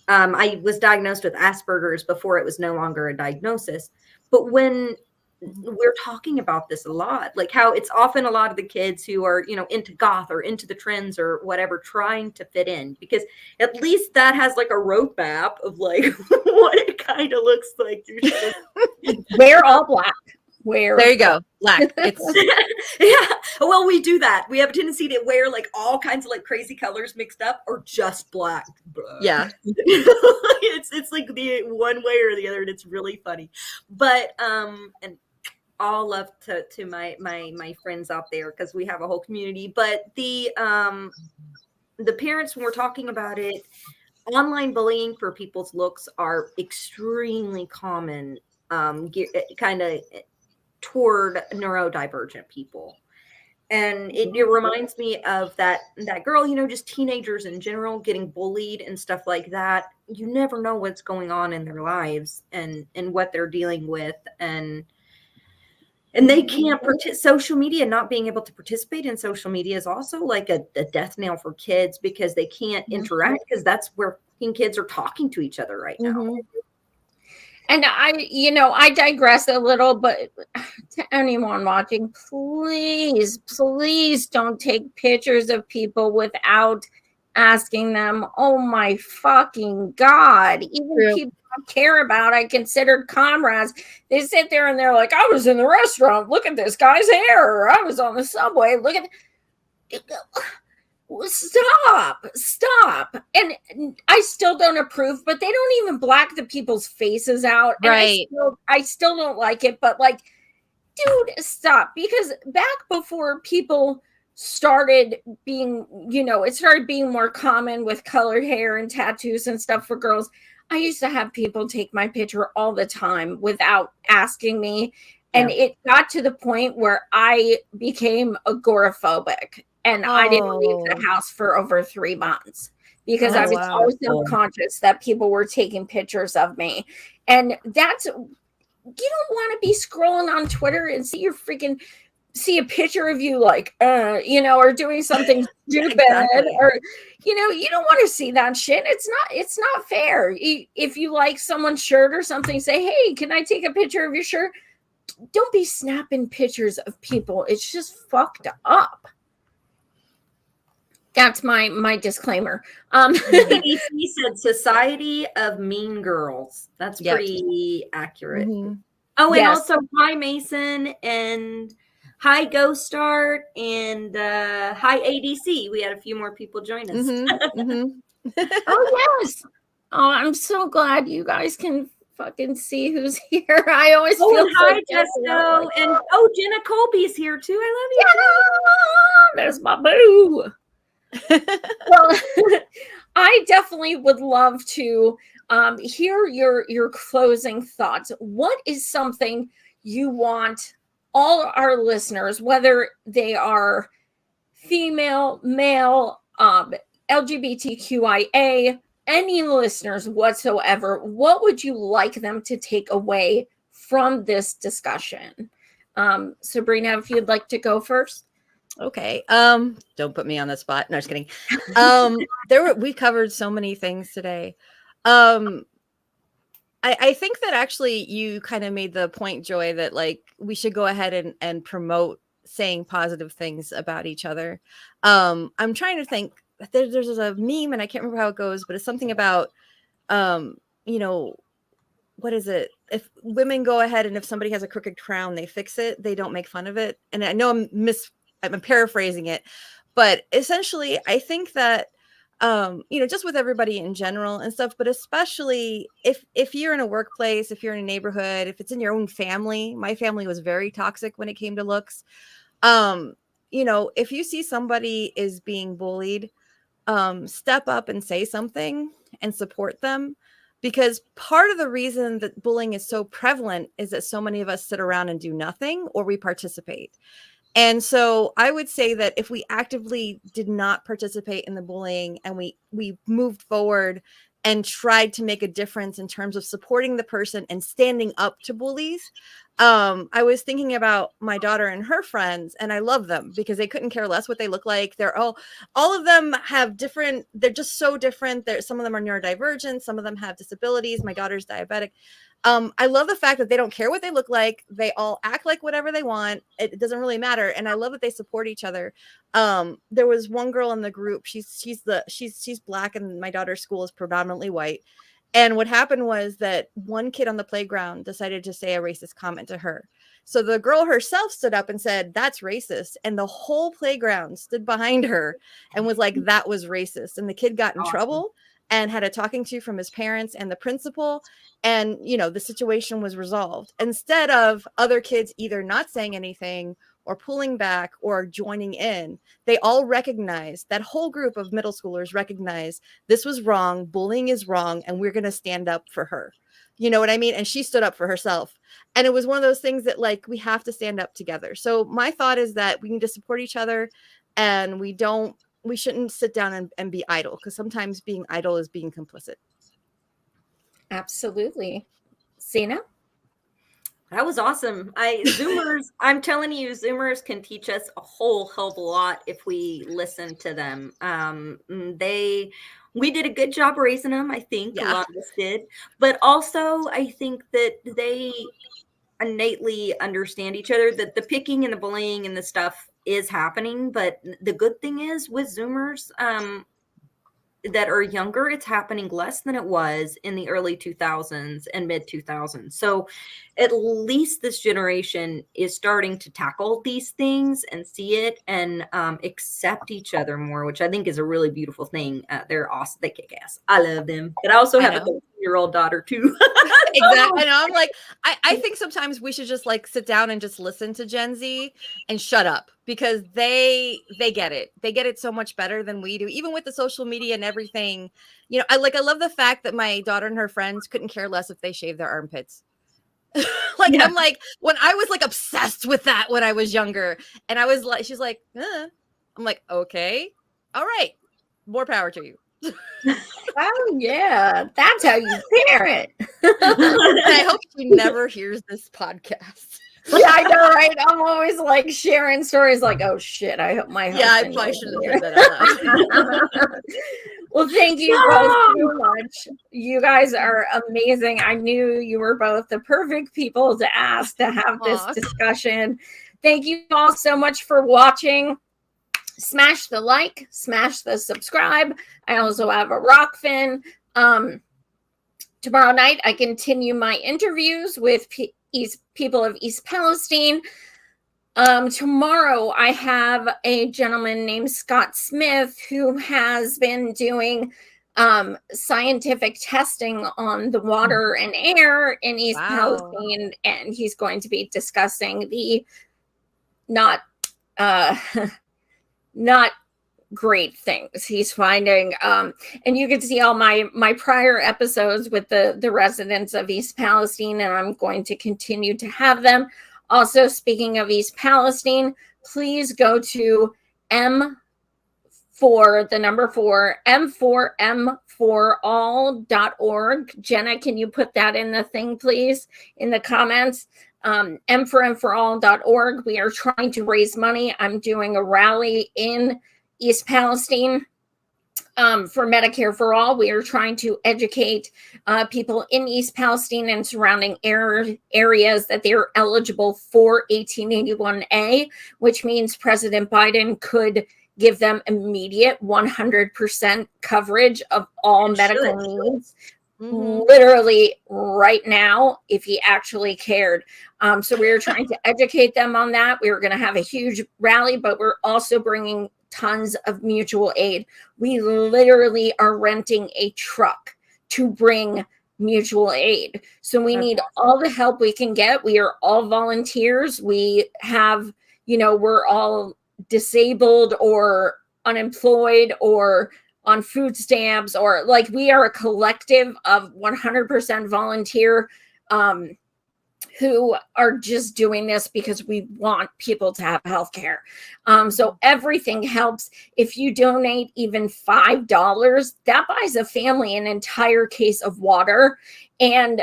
I was diagnosed with Asperger's before it was no longer a diagnosis. But when we're talking about this a lot, like how it's often a lot of the kids who are, you know, into goth or into the trends or whatever, trying to fit in, because at least that has like a roadmap of like what it kind of looks like you're supposed Wear all black. Wear There you black. go. Black. It's yeah. Well, we do that. We have a tendency to wear like all kinds of like crazy colors mixed up, or just black. yeah. It's like the one way or the other, and it's really funny. But and all love to my friends out there, because we have a whole community. But the parents, when we're talking about it, online bullying for people's looks are extremely common, kind of toward neurodivergent people. And it reminds me of that girl, just teenagers in general getting bullied and stuff like that. You never know what's going on in their lives and what they're dealing with, and they can't social media, not being able to participate in social media is also like a death knell for kids, because they can't interact, because that's where kids are talking to each other right now. And I digress a little, but to anyone watching, please don't take pictures of people without asking them. Oh my fucking God. Even people I care about, I considered comrades. They sit there and they're like, I was in the restaurant. Look at this guy's hair. Or I was on the subway. Look at stop. And I still don't approve, but they don't even black the people's faces out. Right. And I still don't like it, but like, dude, stop. Because back before people started being, it started being more common with colored hair and tattoos and stuff for girls, I used to have people take my picture all the time without asking me. And it got to the point where I became agoraphobic. And I didn't leave the house for over 3 months because I was always self-conscious that people were taking pictures of me. And you don't want to be scrolling on Twitter and see a picture of you like, or doing something stupid, or, you don't want to see that shit. It's not fair. If you like someone's shirt or something, say, hey, can I take a picture of your shirt? Don't be snapping pictures of people. It's just fucked up. That's my disclaimer. BBC said Society of Mean Girls. That's pretty accurate. Oh, and also hi Mason, and hi Ghost Start, and hi ADC. We had a few more people join us. Oh yes. Oh, I'm so glad you guys can fucking see who's here. I always feel hi Testo, and Jenna Colby's here too. I love you. Yeah, there's my boo. Well, I definitely would love to hear your closing thoughts. What is something you want all our listeners, whether they are female, male, LGBTQIA, any listeners whatsoever, what would you like them to take away from this discussion? Sabrina, if you'd like to go first. Okay. Don't put me on the spot. No, just kidding. We covered so many things today. I think that actually you kind of made the point, Joy, that like we should go ahead and promote saying positive things about each other. I'm trying to think. There's a meme and I can't remember how it goes, but it's something about what is it? If women go ahead and if somebody has a crooked crown, they fix it. They don't make fun of it. And I know I'm paraphrasing it, but essentially I think that, just with everybody in general and stuff, but especially if you're in a workplace, if you're in a neighborhood, if it's in your own family, my family was very toxic when it came to looks. If you see somebody is being bullied, step up and say something and support them. Because part of the reason that bullying is so prevalent is that so many of us sit around and do nothing or we participate. And so I would say that if we actively did not participate in the bullying and we moved forward and tried to make a difference in terms of supporting the person and standing up to bullies, I was thinking about my daughter and her friends, and I love them because they couldn't care less what they look like. They're all of them have different, they're just so different. Some of them are neurodivergent. Some of them have disabilities. My daughter's diabetic. I love the fact that they don't care what they look like. They all act like whatever they want. It doesn't really matter. And I love that they support each other. There was one girl in the group. She's Black, and my daughter's school is predominantly white. And what happened was that one kid on the playground decided to say a racist comment to her. So the girl herself stood up and said, that's racist. And the whole playground stood behind her and was like, that was racist. And the kid got in trouble and had a talking to from his parents and the principal. And, the situation was resolved instead of other kids either not saying anything or pulling back or joining in. They all recognized, that whole group of middle schoolers recognized this was wrong. Bullying is wrong. And we're going to stand up for her. You know what I mean? And she stood up for herself. And it was one of those things that, like, we have to stand up together. So my thought is that we need to support each other, and we shouldn't sit down and be idle, because sometimes being idle is being complicit. Absolutely. Zeynab? That was awesome. Zoomers, I'm telling you, Zoomers can teach us a whole hell of a lot if we listen to them. We did a good job raising them, I think. A lot of us did. But also, I think that they innately understand each other, that the picking and the bullying and the stuff is happening. But the good thing is, with Zoomers, that are younger, it's happening less than it was in the early 2000s and mid 2000s. So at least this generation is starting to tackle these things and see it and accept each other more, which I think is a really beautiful thing. They're awesome. They kick ass. I love them. But I also have a 13-year-old daughter too. Exactly. And I'm like, I think sometimes we should just like sit down and just listen to Gen Z and shut up, because they get it. They get it so much better than we do, even with the social media and everything. I love the fact that my daughter and her friends couldn't care less if they shave their armpits. I'm like, when I was like obsessed with that when I was younger, and I was like, she's like, I'm like, okay, all right, more power to you. Oh yeah, that's how you parent. I hope she never hears this podcast. Yeah, I know, right? I'm always like sharing stories like, oh shit, I hope my husband. Yeah, I probably shouldn't have said that out loud. Well, thank you both so much. You guys are amazing. I knew you were both the perfect people to ask to have this discussion. Thank you all so much for watching. Smash the like, smash the subscribe. I also have a rock fin. Tomorrow night, I continue my interviews with people of East Palestine. Tomorrow, I have a gentleman named Scott Smith who has been doing scientific testing on the water and air in East Palestine, and he's going to be discussing the not great things he's finding. And you can see all my prior episodes with the residents of East Palestine, and I'm going to continue to have them. Also, speaking of East Palestine, please go to m4m4all.org. Jenna, can you put that in the thing, please, in the comments? m4m4all.org. We are trying to raise money. I'm doing a rally in East Palestine for Medicare for All. We are trying to educate people in East Palestine and surrounding areas that they are eligible for 1881A, which means President Biden could give them immediate 100% coverage of all medical needs. Literally right now, if he actually cared. So we are trying to educate them on that. We are going to have a huge rally, but we're also bringing tons of mutual aid. We literally are renting a truck to bring mutual aid. So we need all the help we can get. We are all volunteers. We have, we're all disabled or unemployed or on food stamps, or like we are a collective of 100% volunteer who are just doing this because we want people to have health care. So everything helps. If you donate even $5, that buys a family an entire case of water. And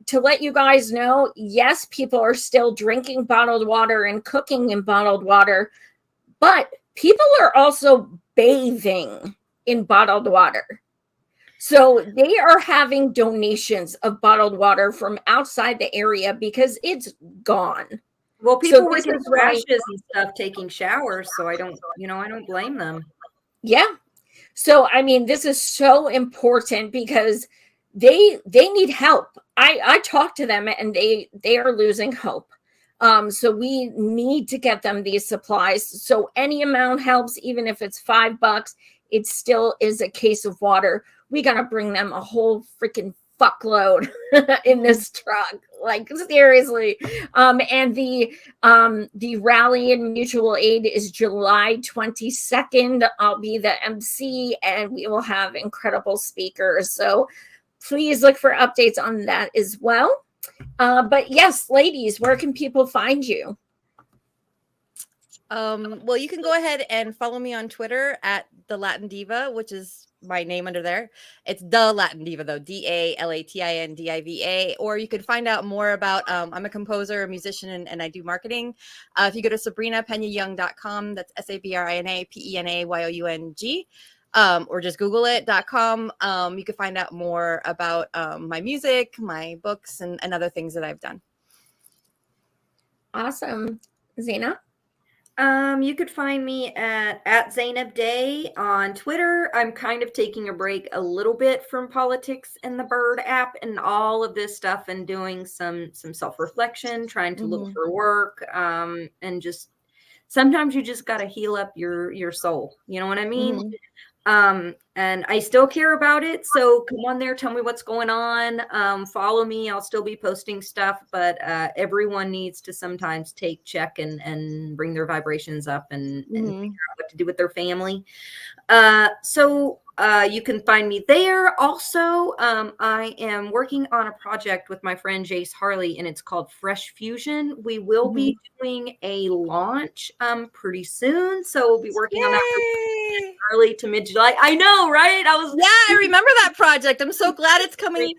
to let you guys know, yes, people are still drinking bottled water and cooking in bottled water, but people are also bathing in bottled water. So they are having donations of bottled water from outside the area because it's gone. Well, people were getting rashes and stuff taking showers, so I don't blame them. Yeah. So I mean, this is so important because they need help. I talk to them and they are losing hope. So we need to get them these supplies. So any amount helps, even if it's $5, it still is a case of water. We got to bring them a whole freaking fuckload in this truck. Like seriously. And the rally and mutual aid is July 22nd. I'll be the MC and we will have incredible speakers. So please look for updates on that as well. But yes, ladies, where can people find you? Well, you can go ahead and follow me on Twitter at the Latin Diva, which is my name under there. It's the Latin Diva though, DALATINDIVA. Or you could find out more about, I'm a composer, a musician, and I do marketing. If you go to SabrinaPenaYoung.com, that's SabrinaPenaYoung, or just Google it.com. You can find out more about my music, my books, and other things that I've done. Awesome. Zeynab? You could find me at Zeynab Day on Twitter. I'm kind of taking a break a little bit from politics and the Bird app and all of this stuff, and doing some self-reflection, trying to look for work, and just sometimes you just got to heal up your soul. You know what I mean? And I still care about it. So come on there, tell me what's going on. Follow me. I'll still be posting stuff, but everyone needs to sometimes take check and bring their vibrations up and figure out what to do with their family. So you can find me there. Also, I am working on a project with my friend Jace Harley, and it's called Fresh Fusion. We will be doing a launch pretty soon. So we'll be working on that early to mid-July. I know, right? I remember that project. I'm so glad it's coming.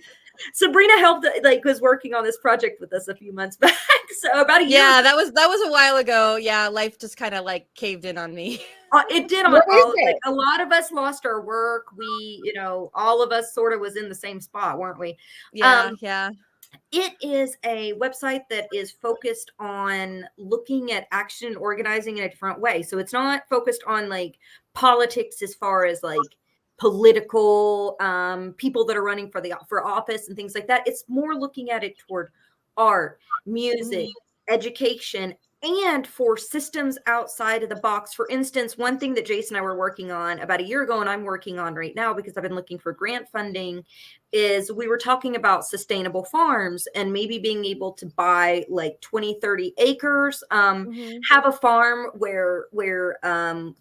Sabrina helped, was working on this project with us a few months back. So about a year. Yeah, that was a while ago. Yeah, life just kind of caved in on me. It did on all. A lot of us lost our work. We, all of us sort of was in the same spot, weren't we? Yeah. It is a website that is focused on looking at action and organizing in a different way. So it's not focused on politics as far as political people that are running for office and things like that. It's more looking at it toward art, music, education, and for systems outside of the box. For instance, one thing that Jason and I were working on about a year ago, and I'm working on right now because I've been looking for grant funding, is we were talking about sustainable farms and maybe being able to buy 20, 30 acres, have a farm where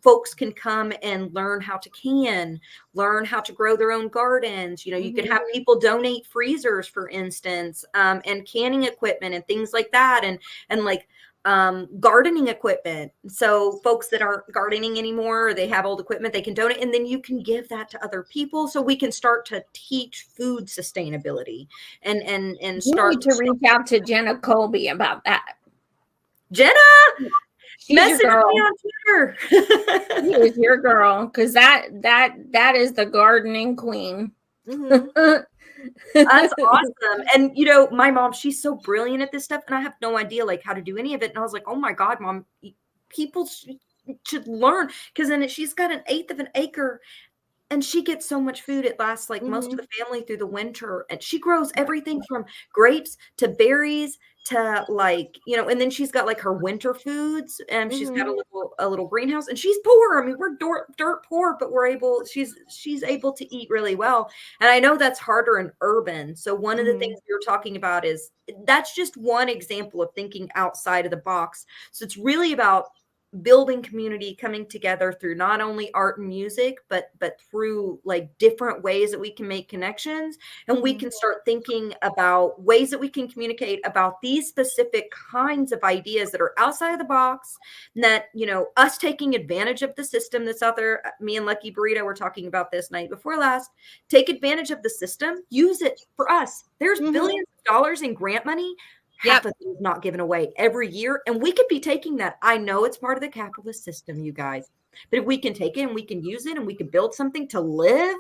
folks can come and learn how to learn how to grow their own gardens. You could have people donate freezers, for instance, and canning equipment and things like that. And gardening equipment. So folks that aren't gardening anymore, or they have old equipment, they can donate, and then you can give that to other people. So we can start to teach food sustainability and start to reach out to Jenna Colby about that. Jenna, message me on Twitter. She is your girl, because that is the gardening queen. That's awesome. And my mom, she's so brilliant at this stuff, and I have no idea how to do any of it. And I was like, oh my God, Mom, people should learn, because then she's got 1/8 of an acre, and she gets so much food. It lasts most of the family through the winter, and she grows everything from grapes to berries to and then she's got her winter foods, and she's got a little greenhouse, and she's poor. I mean, we're dirt poor, but she's able to eat really well. And I know that's harder in urban. So one of the things we were talking about is that's just one example of thinking outside of the box. So it's really about building community, coming together through not only art and music, but through different ways that we can make connections, and we can start thinking about ways that we can communicate about these specific kinds of ideas that are outside of the box, and that us taking advantage of the system that's out there. Me and Lucky Burrito were talking about this night before last. Take advantage of the system, use it for us. There's billions of dollars in grant money. Half of it is not given away every year. And we could be taking that. I know it's part of the capitalist system, you guys. But if we can take it and we can use it and we can build something to live,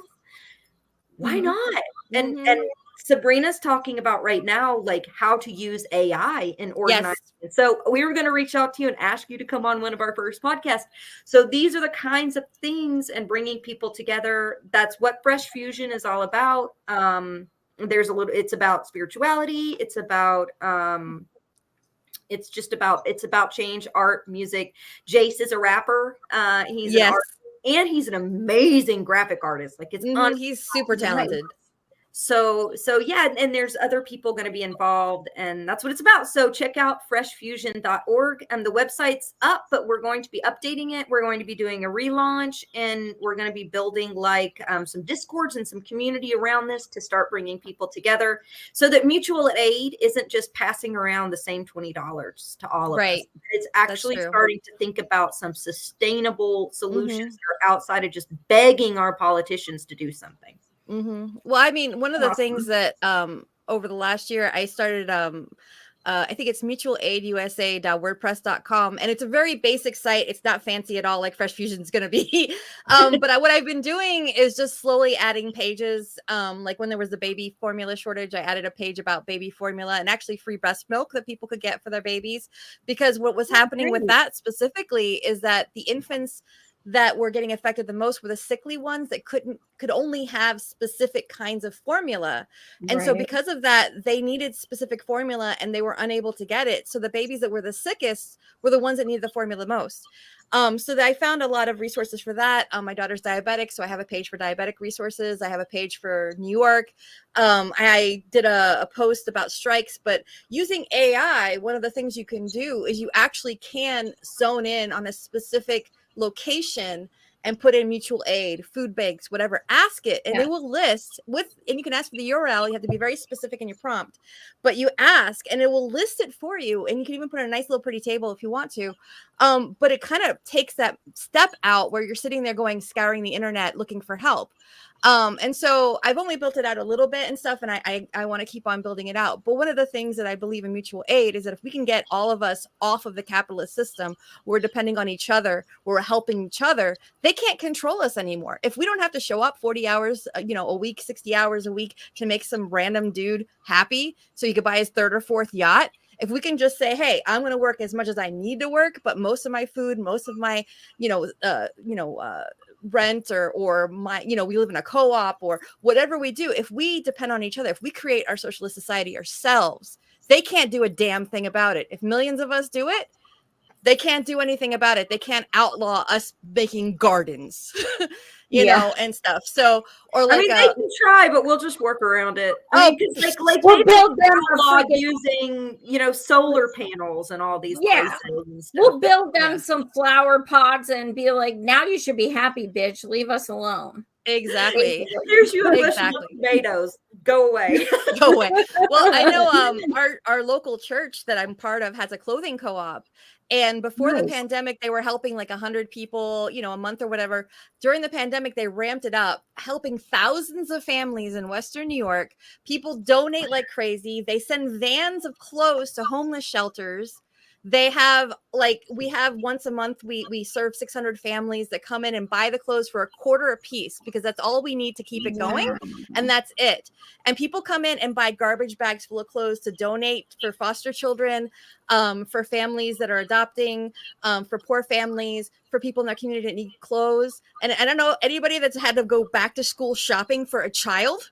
why not? And Sabrina's talking about right now, how to use AI in organizing. Yes. So we were going to reach out to you and ask you to come on one of our first podcasts. So these are the kinds of things, and bringing people together. That's what Fresh Fusion is all about. It's about spirituality. It's about, it's about change, art, music. Jace is a rapper. He's an artist, and he's an amazing graphic artist. He's super talented. So yeah, and there's other people going to be involved, and that's what it's about. So check out freshfusion.org, and the website's up, but we're going to be updating it. We're going to be doing a relaunch, and we're going to be building like some discords and some community around this to start bringing people together, so that mutual aid isn't just passing around the same $20 to all of us. It's actually starting to think about some sustainable solutions that are outside of just begging our politicians to do something. Well, I mean, one of the things that over the last year I started, I think it's mutualaidUSA.wordpress.com, and it's a very basic site. It's not fancy at all like Fresh Fusion is going to be. But what I've been doing is just slowly adding pages. Like when there was the baby formula shortage, I added a page about baby formula and actually free breast milk that people could get for their babies. Because what was happening with that specifically is that the infants that were getting affected the most were the sickly ones that could only have specific kinds of formula. And so because of that, they needed specific formula and they were unable to get it. So the babies that were the sickest were the ones that needed the formula most. So I found a lot of resources for that. My daughter's diabetic, so I have a page for diabetic resources. I have a page for New York. I did a post about strikes, but using AI, one of the things you can do is you actually can zone in on a specific location and put in mutual aid, food banks, whatever, ask it, and they will list and you can ask for the URL. You have to be very specific in your prompt, but you ask and it will list it for you. And you can even put a nice little pretty table if you want to. But it kind of takes that step out where you're sitting there scouring the internet, looking for help. And so I've only built it out a little bit and stuff, and I want to keep on building it out. But one of the things that I believe in mutual aid is that if we can get all of us off of the capitalist system, we're depending on each other, we're helping each other, they can't control us anymore. If we don't have to show up 40 hours, a week, 60 hours a week to make some random dude happy so he could buy his third or fourth yacht, if we can just say, hey, I'm going to work as much as I need to work, but most of my food, most of my, rent or my, we live in a co-op or whatever we do, if we depend on each other, if we create our socialist society ourselves, they can't do a damn thing about it. If millions of us do it, they can't do anything about it. They can't outlaw us making gardens, you know, and stuff. So, or like, I mean, they can try, but we'll just work around it. Like we'll build them using, solar panels and all these places. And stuff. We'll build them some flower pots and be like, now you should be happy, bitch. Leave us alone. Exactly. Here's you a bush of tomatoes. Go away. Go away. Well, I know our local church that I'm part of has a clothing co-op. And before the pandemic, they were helping like 100 people, a month or whatever. During the pandemic, they ramped it up, helping thousands of families in Western New York. People donate like crazy. They send vans of clothes to homeless shelters. They have we have once a month, we serve 600 families that come in and buy the clothes for $0.25 a piece because that's all we need to keep it going. And that's it. And people come in and buy garbage bags full of clothes to donate for foster children, for families that are adopting, for poor families, for people in their community that need clothes. And I don't know anybody that's had to go back to school shopping for a child.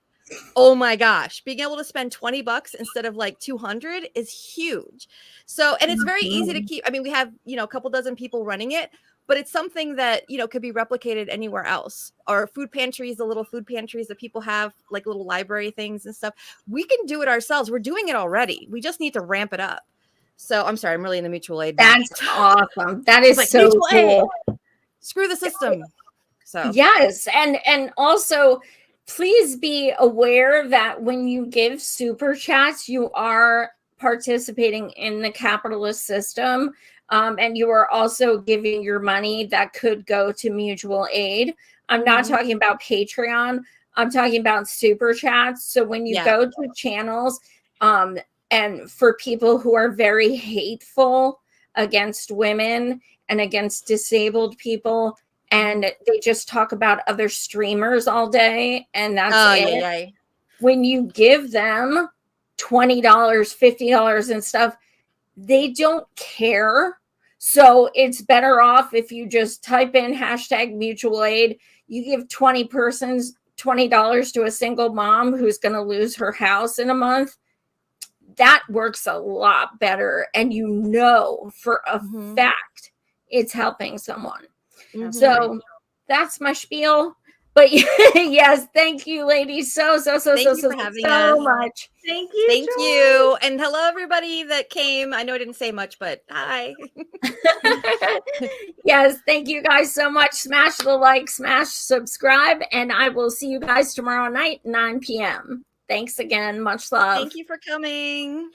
Oh my gosh, being able to spend $20 instead of like 200 is huge. So, and it's very easy to keep. I mean, we have, a couple dozen people running it, but it's something that, could be replicated anywhere else. Or food pantries, the little food pantries that people have, like little library things and stuff. We can do it ourselves. We're doing it already. We just need to ramp it up. So I'm sorry, I'm really in the mutual aid. That's awesome. That is so cool. Screw the system. So yes. And also, please be aware that when you give super chats, you are participating in the capitalist system. And you are also giving your money that could go to mutual aid. I'm not talking about Patreon. I'm talking about super chats. So when you go to channels, and for people who are very hateful against women and against disabled people, and they just talk about other streamers all day, and that's it. Yeah. When you give them $20, $50 and stuff, they don't care. So it's better off if you just type in #mutual aid. You give 20 persons $20 to a single mom who's going to lose her house in a month. That works a lot better. And for a fact, it's helping someone. So that's my spiel. But yes, thank you, ladies, so Thank you for having us. much. Thank you. Thank Joy. you. And hello, everybody that came. I know I didn't say much, but hi. Yes, thank you guys so much. Smash the like, smash subscribe, and I will see you guys tomorrow night, 9 p.m. Thanks again. Much love. Thank you for coming.